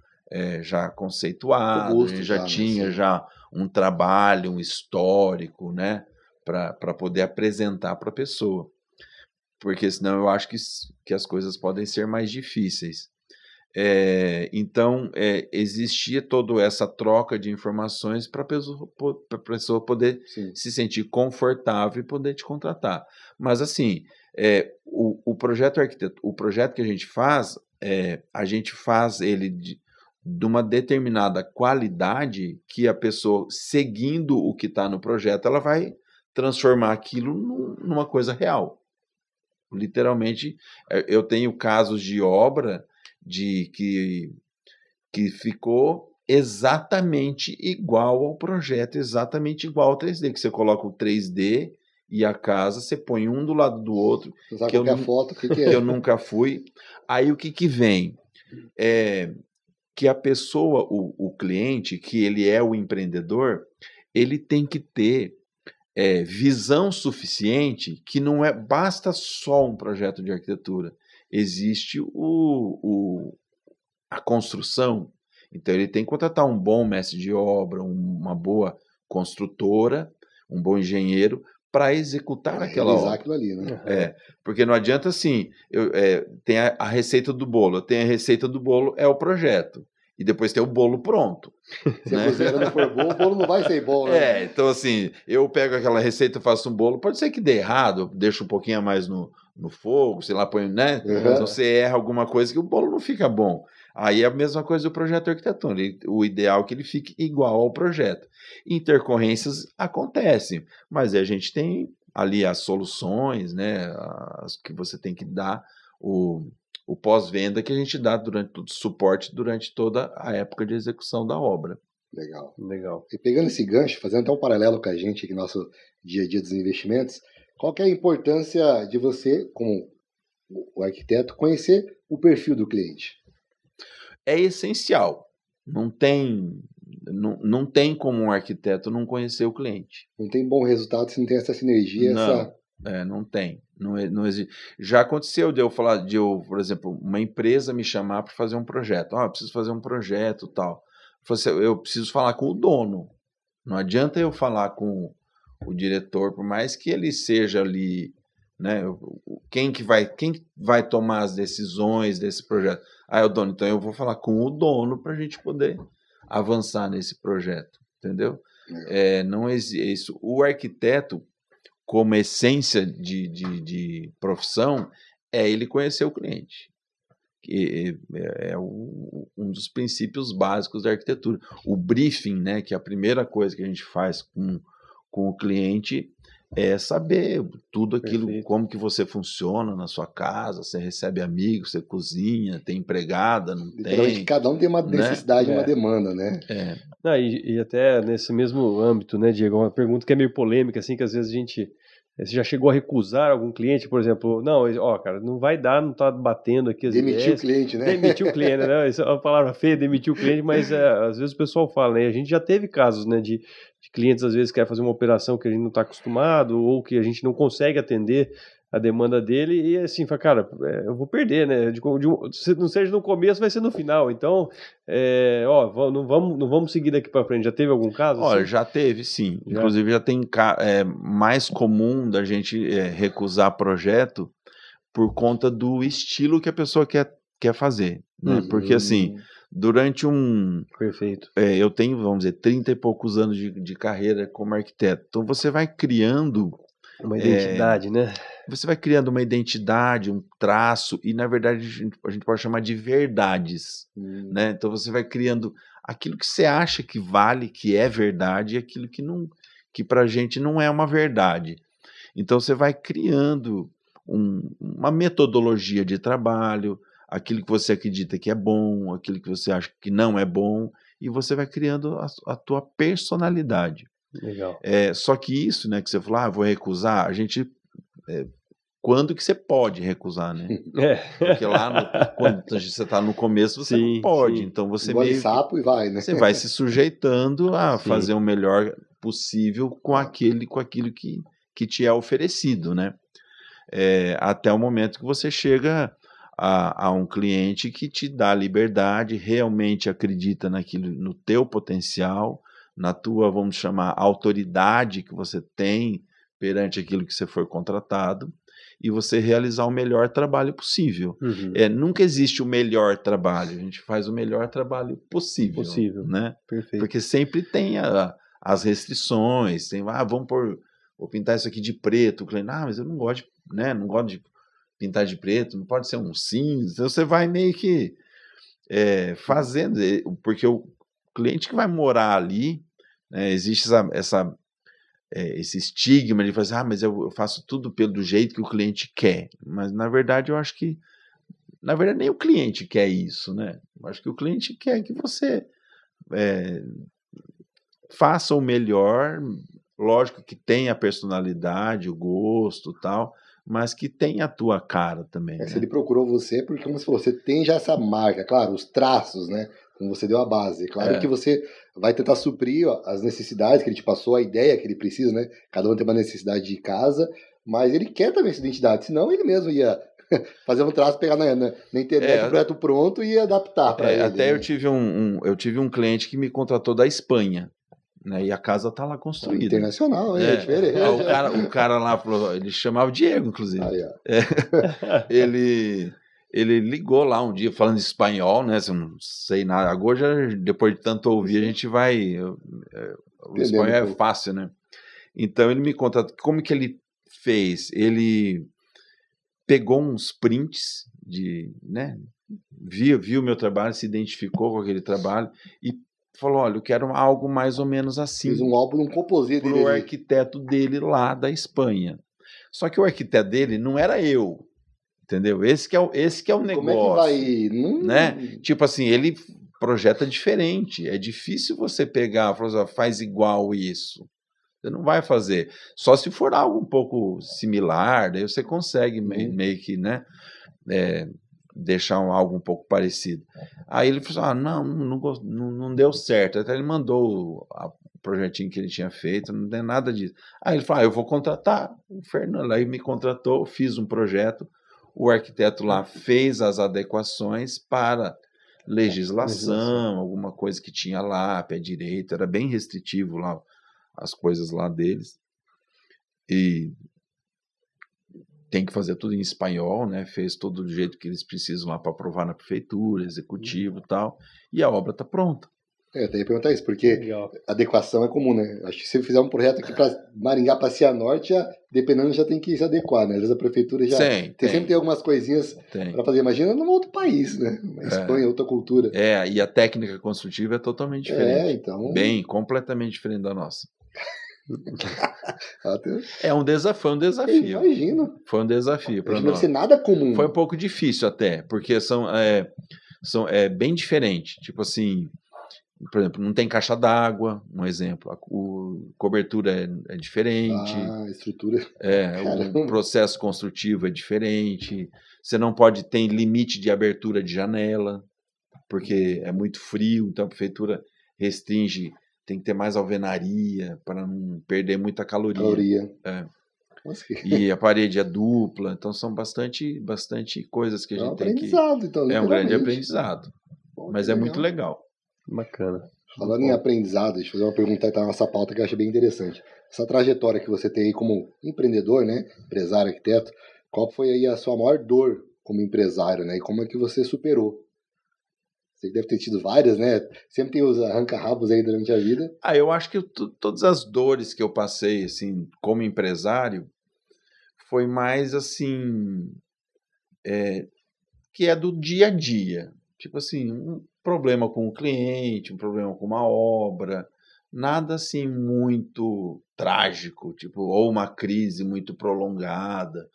já conceituado, robusto, já tinha já um trabalho, um histórico, né? Para poder apresentar para a pessoa. Porque senão eu acho que as coisas podem ser mais difíceis. Então, existia toda essa troca de informações para a pessoa poder se sentir confortável e poder te contratar. Mas, assim, o projeto que a gente faz ele de uma determinada qualidade que a pessoa, seguindo o que está no projeto, ela vai transformar aquilo numa coisa real. Literalmente, eu tenho casos de obra que ficou exatamente igual ao projeto, exatamente igual ao 3D, que você coloca o 3D e a casa, você põe um do lado do outro, que eu nunca fui. Aí o que vem? Que a pessoa, o cliente, que ele é o empreendedor, ele tem que ter visão suficiente, que não basta só um projeto de arquitetura. Existe a construção. Então, ele tem que contratar um bom mestre de obra, uma boa construtora, um bom engenheiro, para executar aquela obra. Aquilo ali, né? Porque não adianta assim, tem a receita do bolo. A receita do bolo é o projeto. E depois tem o bolo pronto. Se a cozinheira não for boa, o bolo não vai ser bom, né? Então assim, eu pego aquela receita, faço um bolo, pode ser que dê errado, eu deixo um pouquinho a mais no fogo, sei lá, põe, né? Então você erra alguma coisa que o bolo não fica bom. Aí é a mesma coisa do projeto arquitetônico. O ideal é que ele fique igual ao projeto. Intercorrências acontecem, mas a gente tem ali as soluções, né? As que você tem que dar, o pós-venda que a gente dá durante todo o suporte durante toda a época de execução da obra. Legal. E pegando esse gancho, fazendo até um paralelo com a gente aqui no nosso dia a dia dos investimentos, qual que é a importância de você, como o arquiteto, conhecer o perfil do cliente? É essencial. Não tem como um arquiteto não conhecer o cliente. Não tem bom resultado se não tem essa sinergia. Não tem. Não existe. Já aconteceu de eu falar, por exemplo, uma empresa me chamar para fazer um projeto. Eu preciso fazer um projeto tal. Eu preciso falar com o dono. Não adianta eu falar com o diretor, por mais que ele seja ali, né? Quem vai tomar as decisões desse projeto? É o dono. Então eu vou falar com o dono para a gente poder avançar nesse projeto, entendeu? Não existe isso. O arquiteto, como essência de profissão, ele conhecer o cliente. É um dos princípios básicos da arquitetura. O briefing, né, que é a primeira coisa que a gente faz com o cliente, é saber tudo aquilo. Perfeito. Como que você funciona na sua casa, você recebe amigos, você cozinha, tem empregada, não tem. Cada um tem uma necessidade, uma demanda, né? E até nesse mesmo âmbito, né, Diego, uma pergunta que é meio polêmica, assim, que às vezes você já chegou a recusar algum cliente, por exemplo, não, ó, cara, não vai dar, não tá batendo aqui as ideias. Demitiu o cliente, né? Demitiu o cliente, né? Essa é uma palavra feia, demitiu o cliente, mas às vezes o pessoal fala, né? A gente já teve casos, né, de clientes às vezes querem fazer uma operação que a gente não está acostumado ou que a gente não consegue atender a demanda dele e assim, fala, cara, eu vou perder, né? Se não seja no começo, vai ser no final. Então, não vamos seguir daqui para frente. Já teve algum caso? Olha, assim? já teve, sim. Já? Inclusive, já tem mais comum da gente recusar projeto por conta do estilo que a pessoa quer fazer, né? Porque, assim, durante Perfeito. Eu tenho, vamos dizer, 30 e poucos anos de carreira como arquiteto. Então, você vai criando... Uma identidade, né? Você vai criando uma identidade, um traço, e na verdade a gente pode chamar de verdades, né? Então você vai criando aquilo que você acha que vale, que é verdade, e aquilo que pra gente não é uma verdade. Então você vai criando uma metodologia de trabalho, aquilo que você acredita que é bom, aquilo que você acha que não é bom, e você vai criando a tua personalidade. Legal. Só que isso, né, que você falou, vou recusar, a gente... quando que você pode recusar, né? Porque lá, quando você está no começo, você não pode. Então você meio sapo e vai, né? Você vai se sujeitando a fazer o melhor possível com aquilo que te é oferecido, né? Até o momento que você chega a um cliente que te dá liberdade, realmente acredita naquilo, no teu potencial, na tua, vamos chamar, autoridade que você tem perante aquilo que você foi contratado, e você realizar o melhor trabalho possível. Nunca existe o melhor trabalho, a gente faz o melhor trabalho possível. Né? Perfeito. Porque sempre tem as restrições, tem, vou pintar isso aqui de preto, o cliente, mas eu não gosto de pintar de preto, não pode ser um cinza, então você vai meio que fazendo, porque o cliente que vai morar ali, né, existe esse estigma de fazer, mas eu faço tudo do jeito que o cliente quer. Mas, na verdade, eu acho que nem o cliente quer isso, né? Eu acho que o cliente quer que você faça o melhor, lógico que tenha a personalidade, o gosto e tal, mas que tenha a tua cara também. Se ele procurou você, porque, como você falou, você tem já essa marca, claro, os traços, né? Como você deu a base. Claro que você vai tentar suprir as necessidades que ele te passou, a ideia que ele precisa, né? Cada um tem uma necessidade de casa, mas ele quer também essa identidade, senão ele mesmo ia fazer um traço, pegar na internet o projeto pronto e adaptar para ele. Até né? eu tive um cliente que me contratou da Espanha, né? E a casa tá lá construída. Internacional, é diferente. O cara lá falou, ele chamava Diego, inclusive. Ele ligou lá um dia falando espanhol, né? Eu não sei nada. Agora, depois de tanto ouvir, a gente vai... O espanhol é fácil, né? Então, ele me conta como que ele fez. Ele pegou uns prints né? Viu o meu trabalho, se identificou com aquele trabalho e falou, olha, eu quero algo mais ou menos assim. Fiz um álbum, um composite pro arquiteto dele lá da Espanha. Só que o arquiteto dele não era eu. Entendeu? Esse que é o negócio. Como é que vai... Né? Tipo assim, ele projeta diferente. É difícil você pegar e falar, faz igual isso. Você não vai fazer. Só se for algo um pouco similar, daí você consegue meio que, né, deixar algo um pouco parecido. Aí ele falou, não deu certo. Até ele mandou o projetinho que ele tinha feito, não tem nada disso. Aí ele falou, eu vou contratar o Fernando. Aí me contratou, fiz um projeto. O arquiteto lá fez as adequações para legislação, alguma coisa que tinha lá, pé direito, era bem restritivo lá, as coisas lá deles. E tem que fazer tudo em espanhol, né? Fez todo do jeito que eles precisam lá para aprovar na prefeitura, executivo e tal, e a obra está pronta. Eu tenho que perguntar isso, porque adequação é comum, né? Acho que se fizer um projeto aqui para Maringá, para Cianorte, dependendo, já tem que se adequar, né? Às vezes a prefeitura já sempre tem algumas coisinhas para fazer. Imagina num outro país, né? Na Espanha, outra cultura. E a técnica construtiva é totalmente diferente. Então... completamente diferente da nossa. Foi um desafio. Imagino. Foi um desafio para nós. Não deve ser nada comum. Foi um pouco difícil até, porque é bem diferente. Tipo assim, Por exemplo, não tem caixa d'água, um exemplo. A cobertura é diferente. A estrutura. O processo construtivo é diferente. Você não pode ter limite de abertura de janela, porque é muito frio, então a prefeitura restringe, tem que ter mais alvenaria para não perder muita caloria. E a parede é dupla, então são bastante coisas que a gente tem que... Então, é um grande aprendizado, mas é muito legal. Bacana. Falando em aprendizado, deixa eu fazer uma pergunta que está na nossa pauta que eu acho bem interessante. Essa trajetória que você tem aí como empreendedor, né, empresário, arquiteto, qual foi aí a sua maior dor como empresário, né, e como é que você superou? Você deve ter tido várias, né? Sempre tem os arranca-rabos aí durante a vida. Eu acho que todas as dores que eu passei, assim, como empresário, foi mais, assim, que é do dia a dia. Tipo assim, um problema com o cliente, um problema com uma obra, nada, assim, muito trágico, tipo, ou uma crise muito prolongada,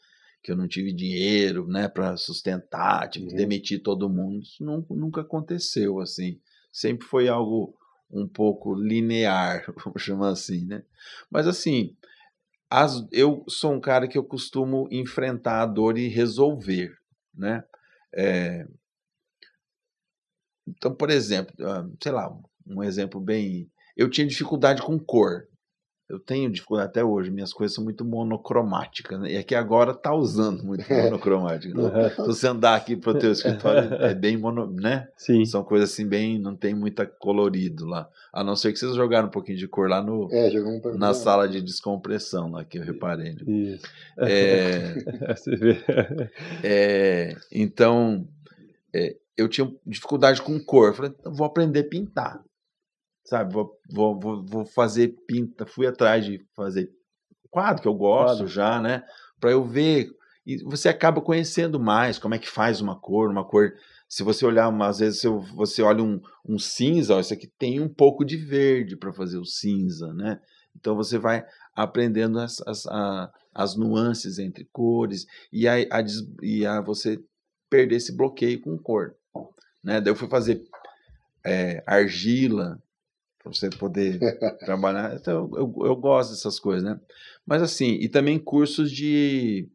que eu não tive dinheiro, né, para sustentar, tipo, demitir todo mundo. Isso nunca aconteceu, assim. Sempre foi algo um pouco linear, vamos chamar assim, né? Mas, assim, eu sou um cara que eu costumo enfrentar a dor e resolver, né? Então, por exemplo, sei lá, um exemplo bem... Eu tinha dificuldade com cor. Eu tenho dificuldade até hoje, minhas coisas são muito monocromáticas, né? E aqui agora tá usando muito monocromática. Né? Se você andar aqui pro teu escritório, é bem né? Sim. São coisas assim bem, não tem muita colorido lá. A não ser que vocês jogaram um pouquinho de cor lá na sala de descompressão lá que eu reparei. Né? Isso. Então, eu tinha dificuldade com cor. Eu falei, vou aprender a pintar. Sabe, vou fazer pinta, fui atrás de fazer quadro, que eu gosto já, né, para eu ver, e você acaba conhecendo mais como é que faz uma cor, se você olhar, às vezes você olha um cinza, isso aqui tem um pouco de verde para fazer o cinza, né, então você vai aprendendo as nuances entre cores, e a você perder esse bloqueio com cor, né, daí eu fui fazer argila, para você poder trabalhar. Então, eu gosto dessas coisas, né? Mas assim, e também cursos de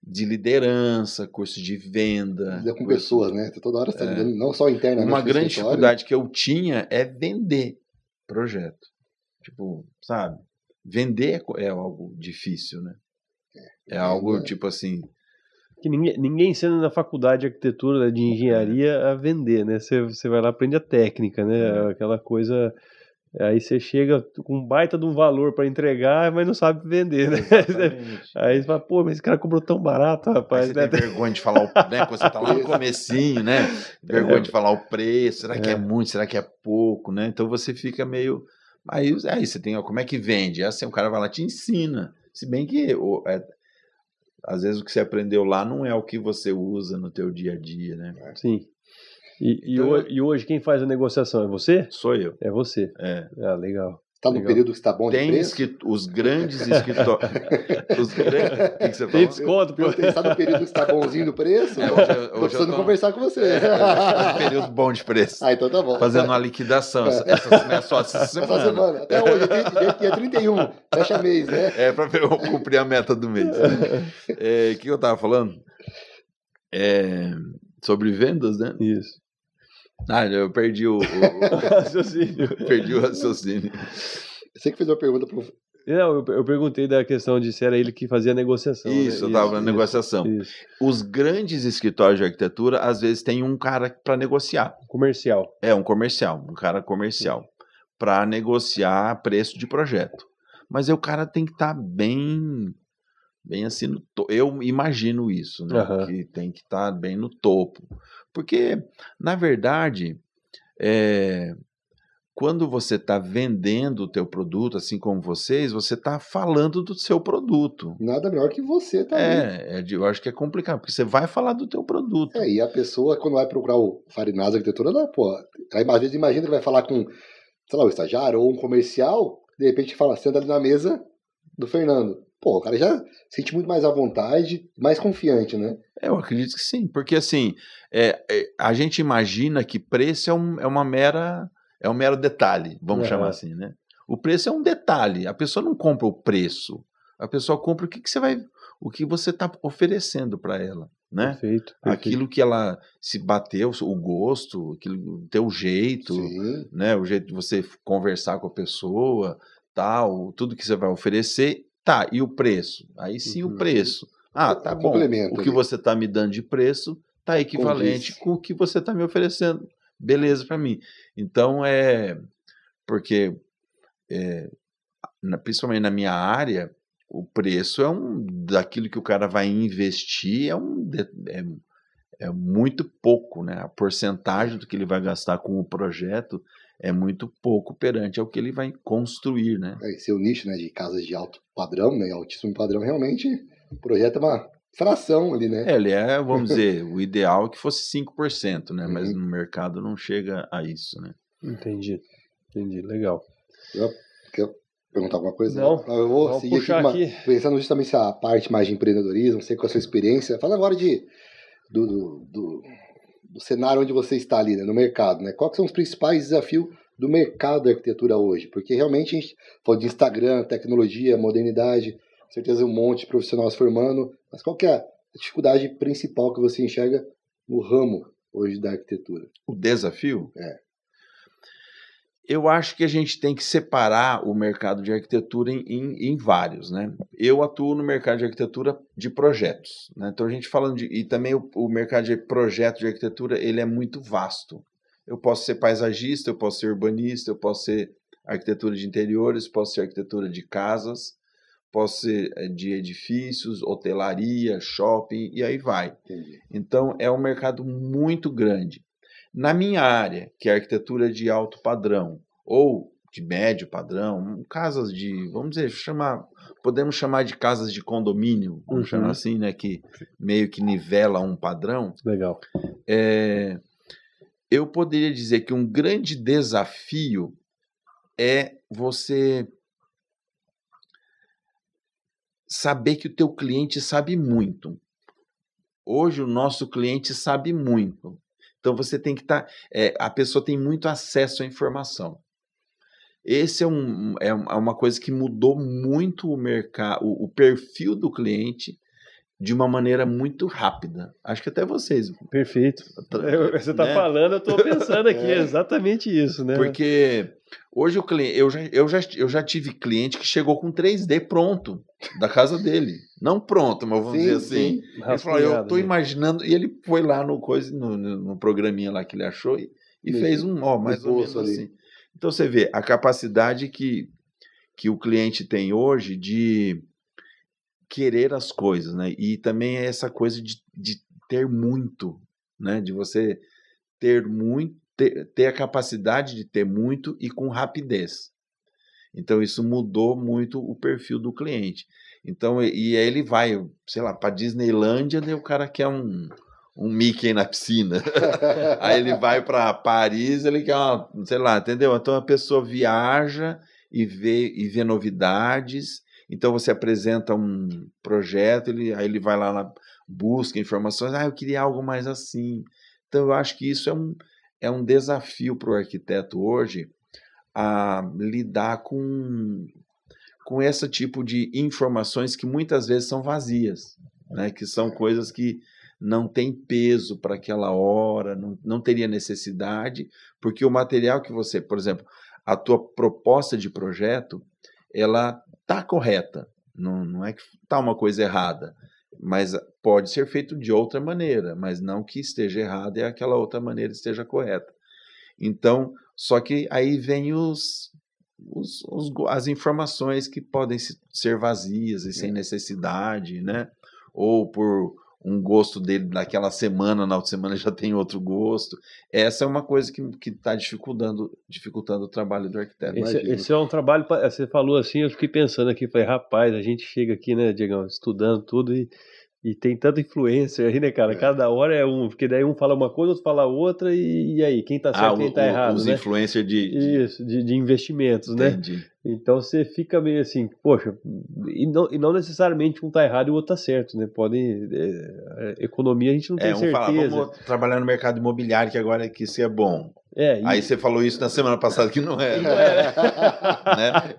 liderança, cursos de venda. Lida com pessoas, né? Toda hora você está lidando, não só internamente. Uma grande dificuldade que eu tinha é vender projeto. Tipo, sabe? Vender é algo difícil, né? É algo tipo assim... Que ninguém ensina na faculdade de arquitetura, de engenharia a vender, né? Você vai lá e aprende a técnica, né? Aquela coisa... Aí você chega com um baita de um valor para entregar, mas não sabe vender, né? Aí você fala, pô, mas esse cara cobrou tão barato, rapaz. Aí você tem vergonha de falar né? Quando você tá lá no comecinho, né? Vergonha de falar o preço, será que é muito, será que é pouco, né? Então você fica meio... Aí você tem, como é que vende? Assim, o cara vai lá e te ensina. Se bem que, às vezes, o que você aprendeu lá não é o que você usa no teu dia a dia, né? Sim. E hoje quem faz a negociação é você? Sou eu. É você? Ah, legal. Está no período que está bom de preço? Os grandes escritórios... O que você falou? Tem desconto. Está no período que está bonzinho do preço? Estou precisando conversar com você. Tá no período bom de preço. Então tá bom. Fazendo uma liquidação. Essa semana. Até hoje, dia 31. Fecha mês, né? Para eu cumprir a meta do mês. O que eu estava falando? Sobre vendas, né? Isso. Eu perdi o raciocínio. Perdi o raciocínio. Você que fez uma pergunta pro... Não, eu perguntei da questão de se era ele que fazia a negociação. Isso, né? Eu estava na negociação. Isso. Os grandes escritórios de arquitetura, às vezes, tem um cara para negociar. Comercial. Um cara comercial. Para negociar preço de projeto. Mas o cara tem que estar bem assim, eu imagino isso, né? Que tem que estar bem no topo. Porque, na verdade, quando você está vendendo o teu produto, assim como vocês, você está falando do seu produto. Nada melhor que você também. Eu acho que é complicado, porque você vai falar do teu produto. E a pessoa, quando vai procurar o Farinazzi Arquitetura, ela às vezes imagina que vai falar com, sei lá, um estagiário ou um comercial, de repente fala, senta ali na mesa do Fernando. Pô, o cara já se sente muito mais à vontade, mais confiante, né? Eu acredito que sim, porque assim, a gente imagina que preço é uma mera é um mero detalhe, vamos chamar assim, né? O preço é um detalhe. A pessoa não compra o preço. A pessoa compra o que você está oferecendo para ela, né? Perfeito. Aquilo que ela se bateu, o gosto, o teu jeito, né? O jeito de você conversar com a pessoa, tal, tudo que você vai oferecer, tá, e o preço? Aí sim o preço. Ah, tá bom, o que você está me dando de preço tá equivalente com o que você está me oferecendo. Beleza para mim. Então, porque, principalmente na minha área, o preço daquilo que o cara vai investir é muito pouco, né? A porcentagem do que ele vai gastar com o projeto é muito pouco perante ao que ele vai construir, né? Esse é o nicho, né, de casas de alto padrão, né, altíssimo padrão, realmente o projeto é uma fração ali, né? Ele vamos dizer, o ideal é que fosse 5%, né? Mas no mercado não chega a isso, né? Entendi, legal. Quer perguntar alguma coisa? Não, eu vou seguir aqui, pensando justamente essa parte mais de empreendedorismo, sei com a sua experiência. Fala agora do cenário onde você está ali, né, no mercado, né? Quais são os principais desafios do mercado da arquitetura hoje? Porque realmente a gente falou de Instagram, tecnologia, modernidade, com certeza um monte de profissionais formando, mas qual que é a dificuldade principal que você enxerga no ramo hoje da arquitetura? O desafio? Eu acho que a gente tem que separar o mercado de arquitetura em vários, né? Eu atuo no mercado de arquitetura de projetos, né? Então a gente falando e também o mercado de projetos de arquitetura, ele é muito vasto. Eu posso ser paisagista, eu posso ser urbanista, eu posso ser arquitetura de interiores, posso ser arquitetura de casas, posso ser de edifícios, hotelaria, shopping, e aí vai. Entendi. Então é um mercado muito grande. Na minha área, que é a arquitetura de alto padrão, ou de médio padrão, casas de, vamos dizer, podemos chamar de casas de condomínio, vamos chamar assim, né, que meio que nivela um padrão. Legal. Eu poderia dizer que um grande desafio é você saber que o teu cliente sabe muito. Hoje o nosso cliente sabe muito. Então você tem que estar. A pessoa tem muito acesso à informação. Esse é uma coisa que mudou muito o mercado, o perfil do cliente de uma maneira muito rápida. Acho que até vocês. Perfeito. Você está falando, eu estou pensando aqui, é exatamente isso, né? Porque hoje o cliente, eu já tive cliente que chegou com 3D pronto da casa dele. Não pronto, mas vamos dizer assim. Ele falou, eu estou imaginando, e ele foi lá no programinha lá que ele achou e fez mais ou menos assim. Então você vê a capacidade que o cliente tem hoje de querer as coisas, né? E também é essa coisa de ter muito, né? De você ter muito, ter a capacidade de ter muito e com rapidez. Então isso mudou muito o perfil do cliente. Então, e aí ele vai, sei lá, para Disneylândia, daí o cara quer um Mickey na piscina. Aí ele vai para Paris, ele quer sei lá, entendeu? Então a pessoa viaja e vê novidades. Então você apresenta um projeto, aí ele vai lá, busca informações, eu queria algo mais assim. Então eu acho que isso é um desafio para o arquiteto hoje, a lidar com esse tipo de informações que muitas vezes são vazias, né? Que são coisas que não têm peso para aquela hora, não teria necessidade, porque o material que você, por exemplo, a tua proposta de projeto, ela está correta, não é que está uma coisa errada, mas pode ser feito de outra maneira, mas não que esteja errado e aquela outra maneira esteja correta. Então, só que aí vem as informações que podem ser vazias e sem necessidade, né? Ou por um gosto dele naquela semana, na outra semana já tem outro gosto. Essa é uma coisa que está dificultando o trabalho do arquiteto. Esse é um trabalho, você falou assim, eu fiquei pensando aqui, falei, rapaz, a gente chega aqui, né, Diegão, estudando tudo e tem tanta influência aí, né, cara? Cada hora é porque daí um fala uma coisa, outro fala outra, e aí, quem tá certo, quem tá errado, os né? Influencers de investimentos, Entendi. Né? Então você fica meio assim, poxa, e não necessariamente um tá errado e o outro tá certo, né? Economia a gente não tem certeza. Vamos trabalhar no mercado imobiliário, que agora que isso é bom. Aí você falou isso na semana passada que não era. Né?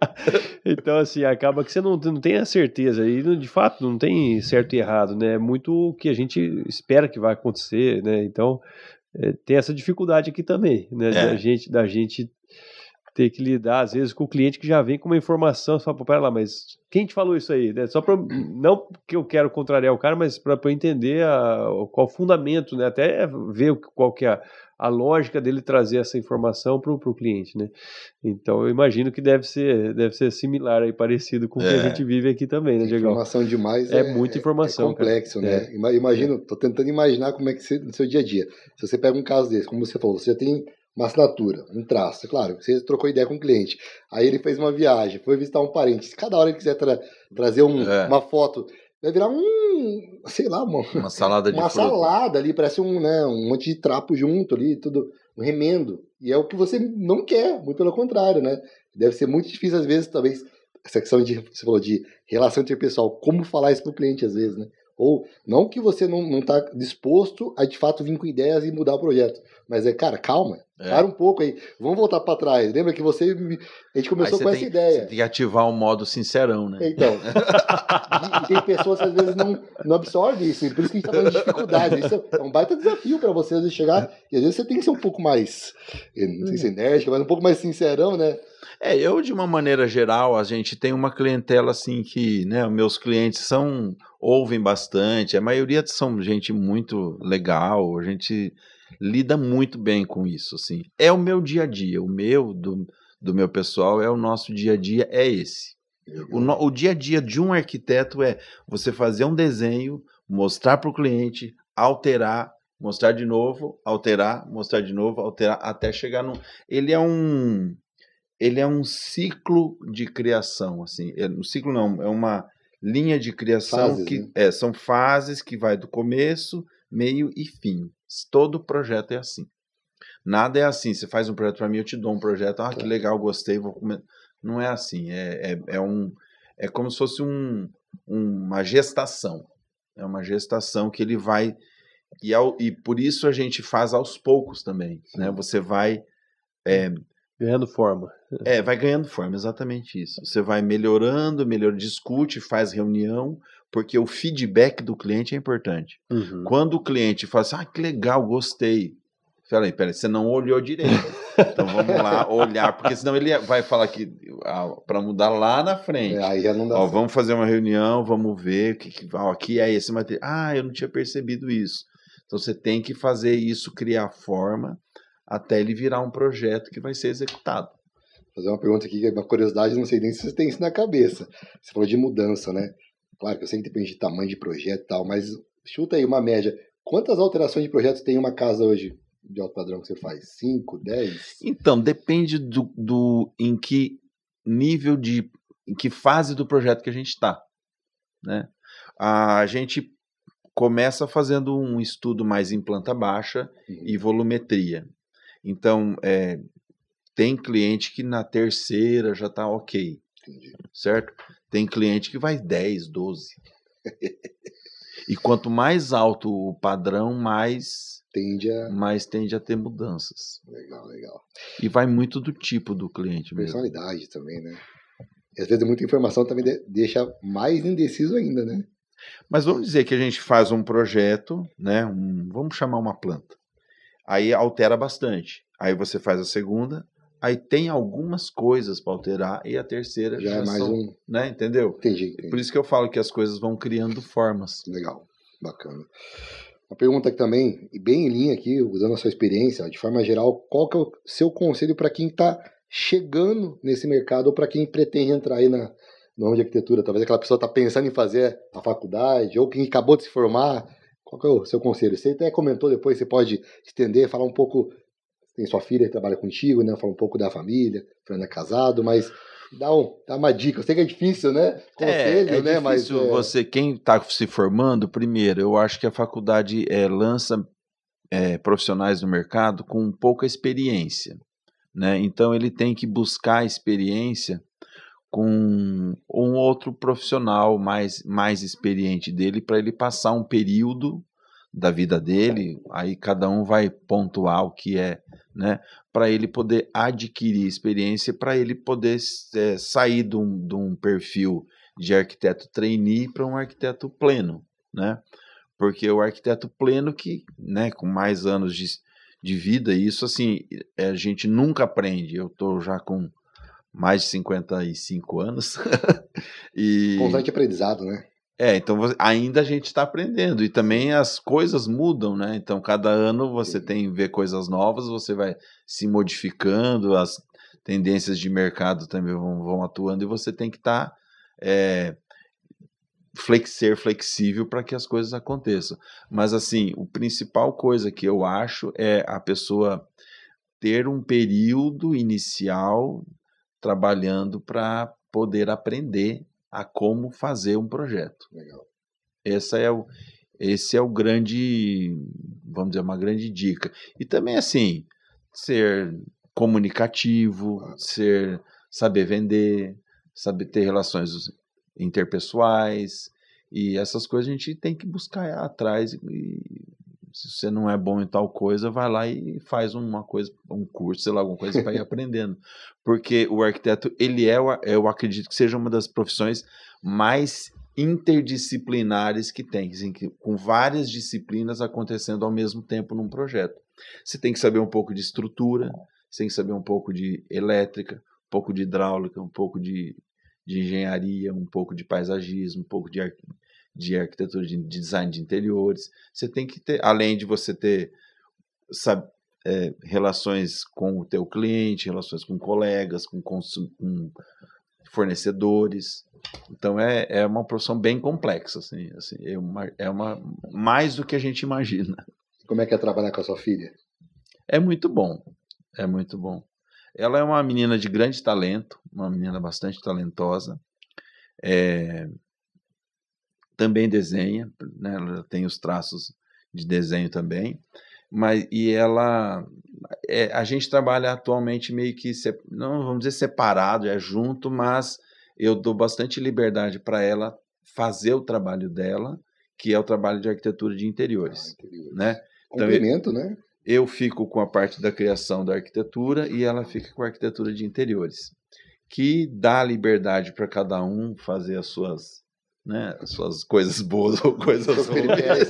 Então, assim, acaba que você não tem a certeza. E, de fato, não tem certo e errado, né? É muito o que a gente espera que vai acontecer, né? Então, tem essa dificuldade aqui também, né? Da gente ter que lidar, às vezes, com o cliente que já vem com uma informação, você fala, pera lá, mas quem te falou isso aí? Né? Só para não que eu quero contrariar o cara, mas para eu entender qual o fundamento, né? Até ver qual que é a lógica dele trazer essa informação para o cliente, né? Então eu imagino que deve ser similar aí, parecido com o que a gente vive aqui também, né, Diego? Informação demais muita informação, é complexo, cara. Né? Imagino, tô tentando imaginar como é que no seu dia a dia. Se você pega um caso desse, como você falou, você já tem uma assinatura, um traço, claro, você trocou ideia com o cliente, aí ele fez uma viagem, foi visitar um parente, se cada hora ele quiser trazer uma foto, vai virar sei lá, uma salada de fruta. Salada ali, parece um monte de trapo junto ali, tudo, um remendo, e é o que você não quer, muito pelo contrário, né? Deve ser muito difícil às vezes, talvez, essa questão você falou de relação interpessoal, como falar isso pro cliente às vezes, né? Ou não que você não está disposto a de fato vir com ideias e mudar o projeto, mas cara, calma, para um pouco aí, vamos voltar para trás. Lembra que a gente começou com essa ideia. Você tem que ativar o modo sincerão, né? Então, e tem pessoas que às vezes não absorvem isso, por isso que a gente está falando de dificuldade. Isso é um baita desafio para você às vezes chegar, e às vezes você tem que ser um pouco mais, não sei se enérgico, mas um pouco mais sincerão, né? Eu, de uma maneira geral, a gente tem uma clientela assim que, né, meus clientes ouvem bastante, a maioria são gente muito legal, a gente lida muito bem com isso, assim. É o meu dia, do meu pessoal, o nosso dia a dia é esse. O dia a dia de um arquiteto é você fazer um desenho, mostrar para o cliente, alterar, mostrar de novo, alterar, mostrar de novo, alterar, até chegar no... Ele é um ciclo de criação, assim. Um ciclo não, é uma linha de criação são fases que vai do começo, meio e fim. Todo projeto é assim. Nada é assim. Você faz um projeto para mim, eu te dou um projeto. Que legal, gostei, vou comer. Não é assim. É como se fosse uma gestação. É uma gestação que ele vai... E por isso a gente faz aos poucos também. Né? Você vai... ganhando forma. Vai ganhando forma, exatamente isso. Você vai melhorando, discute, faz reunião, porque o feedback do cliente é importante. Uhum. Quando o cliente fala assim, que legal, gostei. Peraí, você não olhou direito. Então vamos lá olhar, porque senão ele vai falar que para mudar lá na frente. Aí já não dá vamos fazer uma reunião, vamos ver aqui é esse material. Eu não tinha percebido isso. Então você tem que fazer isso, criar forma, até ele virar um projeto que vai ser executado. Fazer uma pergunta aqui, uma curiosidade, não sei nem se você tem isso na cabeça. Você falou de mudança, né? Claro que eu sei que depende de tamanho de projeto e tal, mas chuta aí uma média. Quantas alterações de projetos tem uma casa hoje de alto padrão que você faz? 5, 10? Então, depende em que nível em que fase do projeto que a gente está, né? A gente começa fazendo um estudo mais em planta baixa e volumetria. Então, tem cliente que na terceira já está ok. Entendi. Certo? Tem cliente que vai 10, 12. E quanto mais alto o padrão, mais tende a ter mudanças. Legal. E vai muito do tipo do cliente mesmo. Personalidade também, né? E às vezes muita informação também deixa mais indeciso ainda, né? Mas vamos dizer que a gente faz um projeto, né? Vamos chamar uma planta. Aí altera bastante. Aí você faz a segunda, aí tem algumas coisas para alterar e a terceira já é mais né? Entendeu? Entendi. Por isso que eu falo que as coisas vão criando formas. Legal, bacana. Uma pergunta aqui também, e bem em linha aqui, usando a sua experiência, de forma geral, qual que é o seu conselho para quem está chegando nesse mercado ou para quem pretende entrar aí no ramo de arquitetura? Talvez aquela pessoa está pensando em fazer a faculdade ou quem acabou de se formar. Qual que é o seu conselho? Você até comentou depois, você pode estender, falar um pouco. Tem sua filha que trabalha contigo, né? Fala um pouco da família, Fernando é casado, mas dá uma dica. Eu sei que é difícil, né? Conselho, né? Mas você, quem está se formando, primeiro, eu acho que a faculdade lança profissionais no mercado com pouca experiência, né? Então ele tem que buscar experiência com um outro profissional mais experiente dele para ele passar um período, da vida dele, aí cada um vai pontuar o que é, né? Para ele poder adquirir experiência, para ele poder sair de um perfil de arquiteto trainee para um arquiteto pleno, né? Porque o arquiteto pleno que, né, com mais anos de vida, isso assim, a gente nunca aprende. Eu estou já com mais de 55 anos. E constante aprendizado, né? então ainda a gente está aprendendo, e também as coisas mudam, né? Então cada ano você vê coisas novas, você vai se modificando, as tendências de mercado também vão atuando, e você tem que estar ser flexível para que as coisas aconteçam. Mas assim, a principal coisa que eu acho é a pessoa ter um período inicial trabalhando para poder aprender a como fazer um projeto. Legal. Esse é o grande, vamos dizer, uma grande dica. E também, assim, ser comunicativo, saber vender, saber ter relações interpessoais, e essas coisas a gente tem que buscar atrás. E se você não é bom em tal coisa, vai lá e faz uma coisa, um curso, sei lá, alguma coisa para ir aprendendo. Porque o arquiteto, eu acredito que seja uma das profissões mais interdisciplinares que tem, assim, com várias disciplinas acontecendo ao mesmo tempo num projeto. Você tem que saber um pouco de estrutura, você tem que saber um pouco de elétrica, um pouco de hidráulica, um pouco de engenharia, um pouco de paisagismo, um pouco de arquitetura, de design de interiores. Você tem que ter, além de você ter relações com o teu cliente, relações com colegas, com fornecedores. Então é uma profissão bem complexa, assim, é uma mais do que a gente imagina. Como é que é trabalhar com a sua filha? É muito bom, é muito bom. Ela é uma menina de grande talento, uma menina bastante talentosa. Também desenha, né? Ela tem os traços de desenho também, a gente trabalha atualmente meio que, não vamos dizer separado, junto, mas eu dou bastante liberdade para ela fazer o trabalho dela, que é o trabalho de arquitetura de interiores. Né? Complemento, né? Eu fico com a parte da criação da arquitetura e ela fica com a arquitetura de interiores, que dá liberdade para cada um fazer as suas coisas boas ou coisas ruins.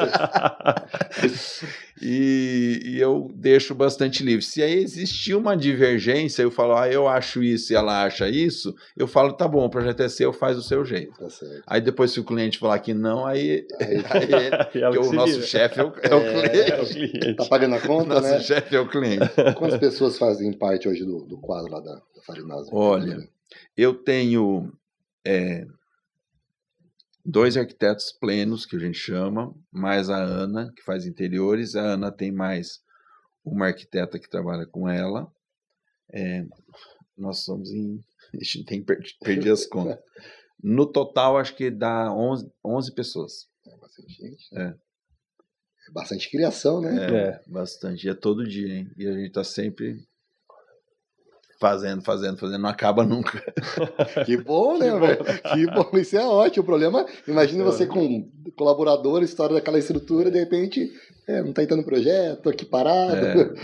E eu deixo bastante livre. Se aí existir uma divergência, eu falo, eu acho isso e ela acha isso, eu falo, tá bom, o projeto é seu, faz do seu jeito. Tá certo. Aí depois, se o cliente falar que não, que o nosso chefe é o cliente. Tá pagando a conta, né? Nosso chefe é o cliente. Quantas pessoas fazem parte hoje do quadro lá da Farinasa? Olha, eu tenho 2 arquitetos plenos, que a gente chama, mais a Ana, que faz interiores. A Ana tem mais uma arquiteta que trabalha com ela. Nós somos perdi as contas. No total, acho que dá 11 pessoas. É bastante gente. Né? É bastante criação, né? Bastante. E é todo dia, hein? E a gente está sempre fazendo, não acaba nunca. Que bom, né, velho? Que bom, isso é ótimo. O problema, imagina você com colaborador, história daquela estrutura, de repente, não tá entrando projeto, tô aqui parado.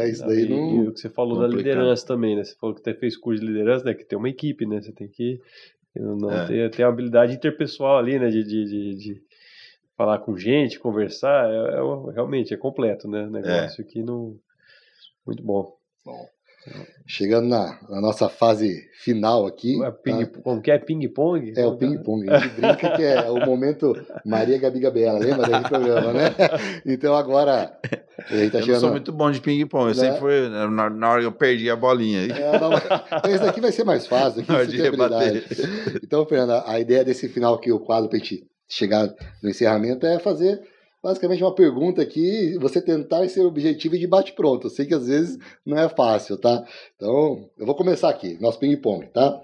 Isso daí não... E o que você falou da liderança também, né? Você falou que fez curso de liderança, né? Que tem uma equipe, né? Você tem que ter a habilidade interpessoal ali, né? De falar com gente, conversar, realmente é completo, né? O negócio aqui não... Muito bom. Bom. Chegando na nossa fase final aqui. Como que é? Ping-pong? É o ping-pong. A gente brinca que é o momento Maria Gabi Gabriela, lembra daquele programa, né? Então agora. A gente tá eu não sou muito bom de ping-pong, eu sempre fui. Na hora que eu perdi a bolinha. Esse daqui vai ser mais fácil. Aqui você tem habilidade. Então, Fernanda, a ideia desse final aqui, o quadro, pra gente chegar no encerramento, é fazer. Basicamente uma pergunta aqui, você tentar ser objetivo e de bate-pronto. Eu sei que às vezes não é fácil, tá? Então, eu vou começar aqui, nosso ping-pong, tá?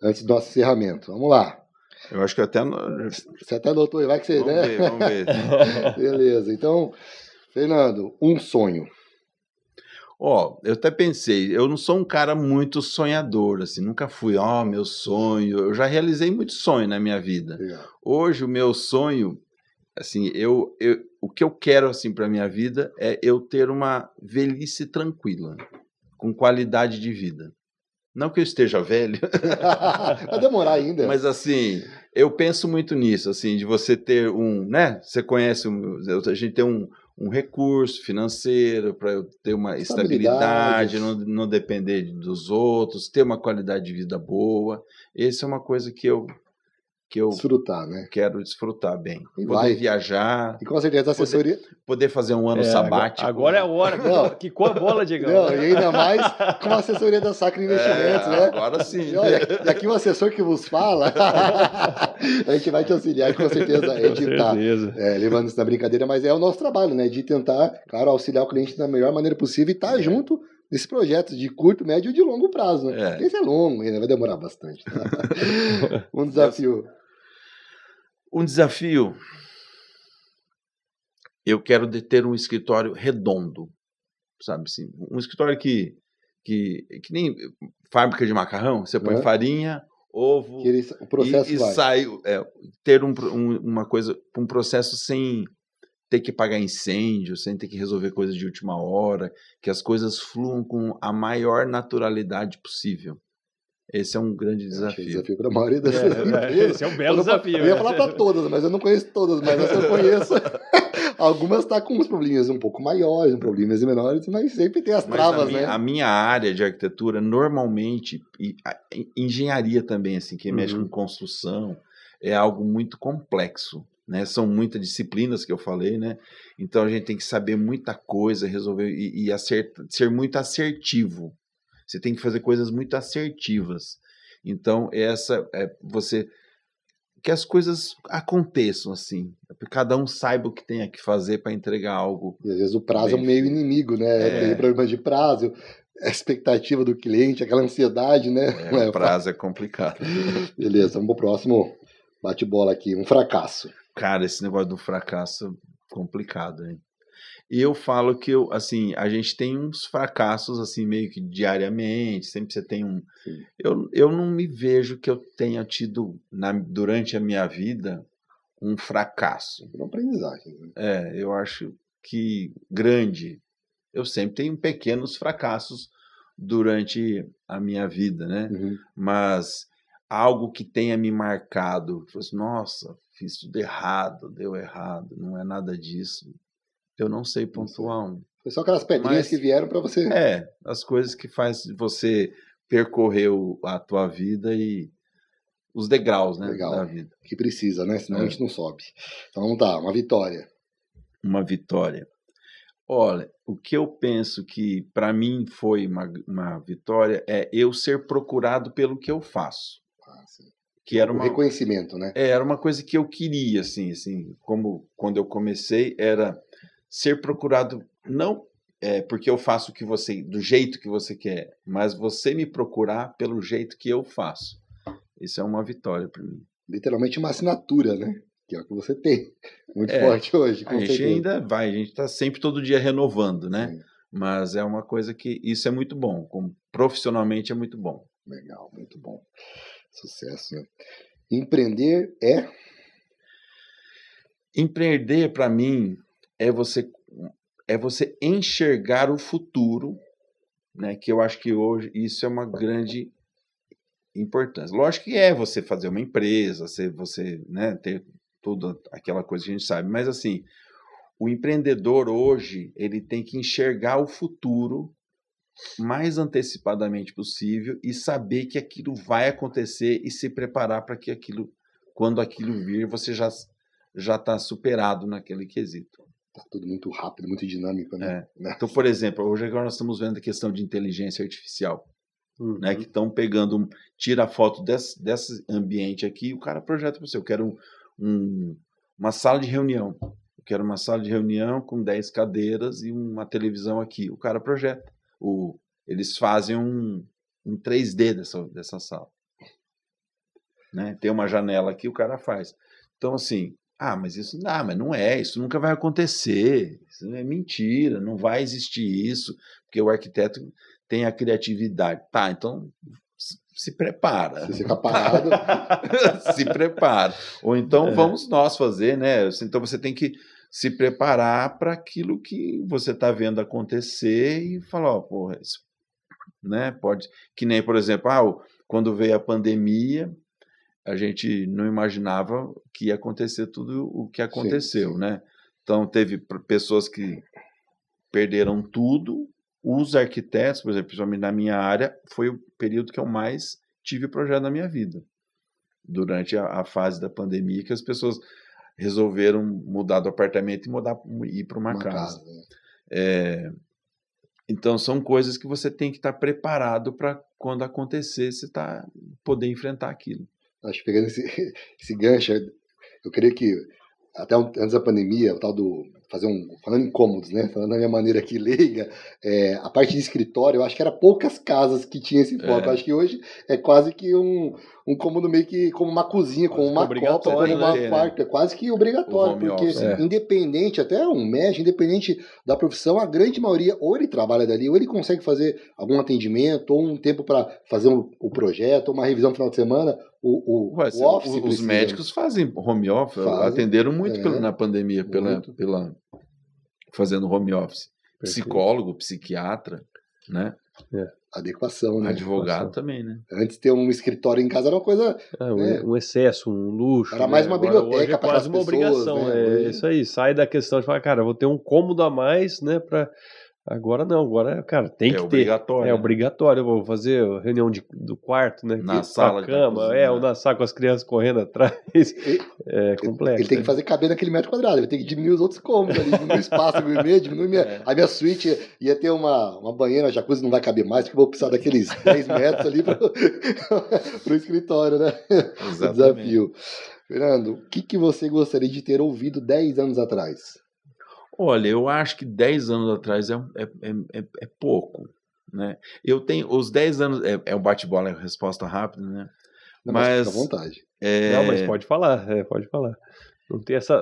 Antes do nosso encerramento. Vamos lá. Eu acho que até... Você até anotou aí, vai que você... Vamos ver. Beleza, então, Fernando, um sonho. Eu até pensei, eu não sou um cara muito sonhador, assim, nunca fui, meu sonho. Eu já realizei muito sonho na minha vida. Legal. Hoje, o meu sonho... assim, o que eu quero assim para minha vida é eu ter uma velhice tranquila, com qualidade de vida. Não que eu esteja velho. Vai demorar ainda. Mas assim, eu penso muito nisso, assim, de você ter né? Você conhece, a gente tem um recurso financeiro para eu ter uma estabilidade, não depender dos outros, ter uma qualidade de vida boa. Essa é uma coisa que eu desfrutar, né? Quero desfrutar bem. E poder viajar. E com certeza a assessoria. Poder fazer um ano sabático. Agora é a hora. Quicou a bola, Diego. Não, e ainda mais com a assessoria da Sacra Investimentos, né? Agora sim. E olha, daqui o assessor que vos fala, a gente vai te auxiliar com certeza a editar. Levando isso na brincadeira, mas é o nosso trabalho, né? De tentar, claro, auxiliar o cliente da melhor maneira possível e estar junto nesse projeto de curto, médio e de longo prazo. Né? Esse é longo ainda, vai demorar bastante. Tá? Um desafio. Um desafio, eu quero ter um escritório redondo, sabe assim, um escritório que nem fábrica de macarrão, você põe farinha, ovo o processo e sai, ter uma coisa, um processo sem ter que pagar incêndio, sem ter que resolver coisas de última hora, que as coisas fluam com a maior naturalidade possível. Esse é um grande desafio. Desafio para a maioria das empresas. Esse é um belo desafio. Eu ia falar para todas, mas eu não conheço todas, mas essa eu conheço. Algumas estão com uns probleminhas um pouco maiores, problemas menores, mas sempre tem as travas, né? A minha área de arquitetura, normalmente, e engenharia também, assim, que mexe com construção, é algo muito complexo. Né? São muitas disciplinas que eu falei, né? Então a gente tem que saber muita coisa, resolver e ser muito assertivo. Você tem que fazer coisas muito assertivas. Então, que as coisas aconteçam assim. Cada um saiba o que tem que fazer para entregar algo. E às vezes o prazo é um meio inimigo, né? Tem problemas de prazo, a expectativa do cliente, aquela ansiedade, né? O prazo é complicado. Beleza, vamos pro próximo bate-bola aqui. Um fracasso. Cara, esse negócio do fracasso é complicado, hein? E eu falo que a gente tem uns fracassos assim meio que diariamente, sempre você tem um. Eu não me vejo que eu tenha tido durante a minha vida um fracasso. Uma aprendizagem. Né? Eu acho que grande. Eu sempre tenho pequenos fracassos durante a minha vida, né? Mas algo que tenha me marcado, assim, nossa, fiz tudo errado, deu errado, não é nada disso. Eu não sei pontuar um. Foi só aquelas pedrinhas que vieram para você. As coisas que faz você percorrer a tua vida e os degraus, né? Legal. Da vida. Que precisa, né? Senão a gente não sobe. Então vamos lá, uma vitória. Uma vitória. Olha, o que eu penso que para mim foi uma vitória é eu ser procurado pelo que eu faço. Sim. Que era o reconhecimento, né? Era uma coisa que eu queria, assim, como quando eu comecei, era ser procurado, não porque eu faço do jeito que você quer, mas você me procurar pelo jeito que eu faço. Isso é uma vitória para mim. Literalmente uma assinatura, né? Que é o que você tem. Muito forte hoje. A gente ainda vai, a gente está sempre todo dia renovando, né? Mas é uma coisa que isso é muito bom. Profissionalmente é muito bom. Legal, muito bom. Sucesso, né? Empreender é? Empreender, para mim, é você enxergar o futuro, né? Que eu acho que hoje isso é uma grande importância. Lógico que você fazer uma empresa, você né, ter toda aquela coisa que a gente sabe, mas assim, o empreendedor hoje, ele tem que enxergar o futuro mais antecipadamente possível e saber que aquilo vai acontecer e se preparar para que quando aquilo vir, você já está superado naquele quesito. Está tudo muito rápido, muito dinâmico, né? Então, por exemplo, hoje agora nós estamos vendo a questão de inteligência artificial, né? Que estão pegando, tira a foto desse ambiente aqui e o cara projeta para você. Eu quero uma sala de reunião. Eu quero uma sala de reunião com 10 cadeiras e uma televisão aqui. O cara projeta. Eles fazem um 3D dessa sala. Né? Tem uma janela aqui, o cara faz. Então, assim, mas não é, isso nunca vai acontecer, isso é mentira, não vai existir isso, porque o arquiteto tem a criatividade. Tá, então se prepara. Se fica parado. Se prepara. Ou então vamos nós fazer, né? Então você tem que se preparar para aquilo que você está vendo acontecer e falar, ó, porra, isso, né? Pode. Que nem, por exemplo, quando veio a pandemia, a gente não imaginava que ia acontecer tudo o que aconteceu, sim. Né? Então teve pessoas que perderam tudo. Os arquitetos, por exemplo, principalmente na minha área, foi o período que eu mais tive projeto na minha vida. Durante a fase da pandemia, que as pessoas resolveram mudar do apartamento e ir para uma casa. Então, são coisas que você tem que estar preparado para, quando acontecer, você poder enfrentar aquilo. Acho que pegando esse gancho, eu creio que até antes da pandemia, o tal do falando em cômodos, né? Falando da minha maneira aqui leiga, a parte de escritório, eu acho que era poucas casas que tinha esse foco. Eu acho que hoje é quase que um cômodo meio que como uma cozinha, como uma copa, como uma quarto. É quase que obrigatório, porque independente, até um médico, independente da profissão, a grande maioria, ou ele trabalha dali, ou ele consegue fazer algum atendimento, ou um tempo para fazer o projeto, ou uma revisão no final de semana. O office os médicos fazem home office, atenderam muito na pandemia fazendo home office. Perfeito. Psicólogo, psiquiatra, né? Adequação, né? Advogado também, né? Antes ter um escritório em casa era uma coisa... um excesso, um luxo. Era mais uma biblioteca para quase uma obrigação. Né? Isso aí, sai da questão de falar, cara, vou ter um cômodo a mais, né, para... Agora não, agora, cara, tem que ter. Obrigatório. É obrigatório. Eu vou fazer reunião do quarto, né? Na sala. Cama, ou na sala com as crianças correndo atrás. É complexo. Ele tem que fazer caber naquele metro quadrado, ele tem que diminuir os outros cômodos ali, diminuir o espaço, diminuir a minha suíte. Ia ter uma banheira, uma jacuzzi, não vai caber mais, porque eu vou precisar daqueles 10 metros ali pro escritório, né? Exatamente. O desafio. Fernando, o que você gostaria de ter ouvido 10 anos atrás? Olha, eu acho que 10 anos atrás é pouco, né? Eu tenho os 10 anos, é um bate-bola, é resposta rápida, né? Não, mas fica à vontade. Não, mas pode falar, pode falar.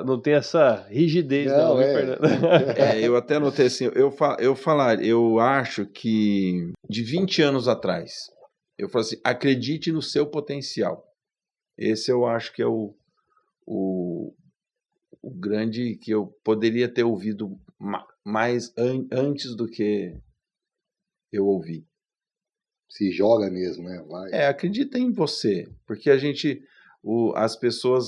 Não tem essa rigidez, não, Fernando? Eu até anotei assim, eu acho que de 20 anos atrás, eu falo assim, acredite no seu potencial. Esse eu acho que é o grande que eu poderia ter ouvido mais antes do que eu ouvi. Se joga mesmo, né? Vai. Acredita em você, porque as pessoas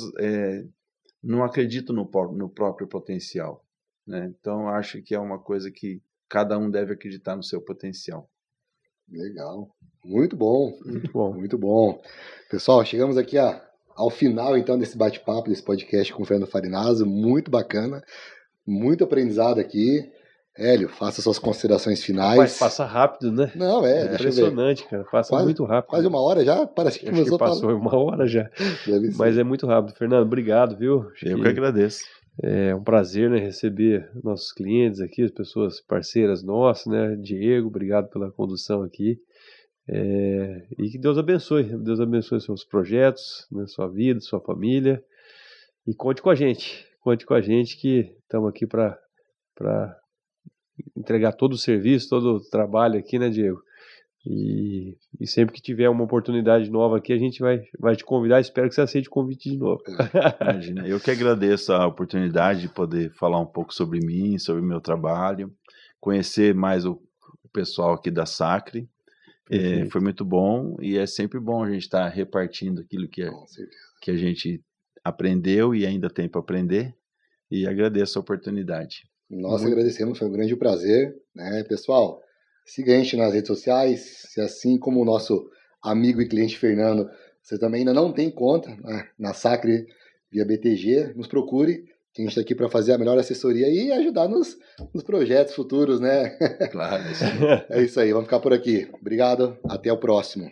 não acreditam no próprio potencial, né? Então acho que é uma coisa que cada um deve acreditar no seu potencial. Legal, muito bom, muito bom. Pessoal, chegamos aqui ao final, então, desse bate-papo, desse podcast com o Fernando Farinazzo, muito bacana, muito aprendizado aqui. Hélio, faça suas considerações finais. Mas passa rápido, né? Não, impressionante, cara, passa muito rápido. Quase uma hora já? Parece que começou a passou uma hora já. Mas é muito rápido. Fernando, obrigado, viu? Eu que agradeço. É um prazer, né, receber nossos clientes aqui, as pessoas parceiras nossas, né? Diego, obrigado pela condução aqui. E que Deus abençoe seus projetos, né, sua vida, sua família, e conte com a gente que estamos aqui para entregar todo o serviço, todo o trabalho aqui, né, Diego? E sempre que tiver uma oportunidade nova aqui, a gente vai te convidar, espero que você aceite o convite de novo. Imagina, eu que agradeço a oportunidade de poder falar um pouco sobre mim, sobre o meu trabalho, conhecer mais o pessoal aqui da Sacre. Foi muito bom e é sempre bom a gente estar repartindo aquilo que a gente aprendeu e ainda tem para aprender, e agradeço a oportunidade. Nós agradecemos, foi um grande prazer, né? Pessoal, siga a gente nas redes sociais, se assim como o nosso amigo e cliente Fernando, você também ainda não tem conta, né, na Sacre via BTG, nos procure, que a gente está aqui para fazer a melhor assessoria e ajudar nos projetos futuros, né? Claro. É isso aí, vamos ficar por aqui. Obrigado, até o próximo.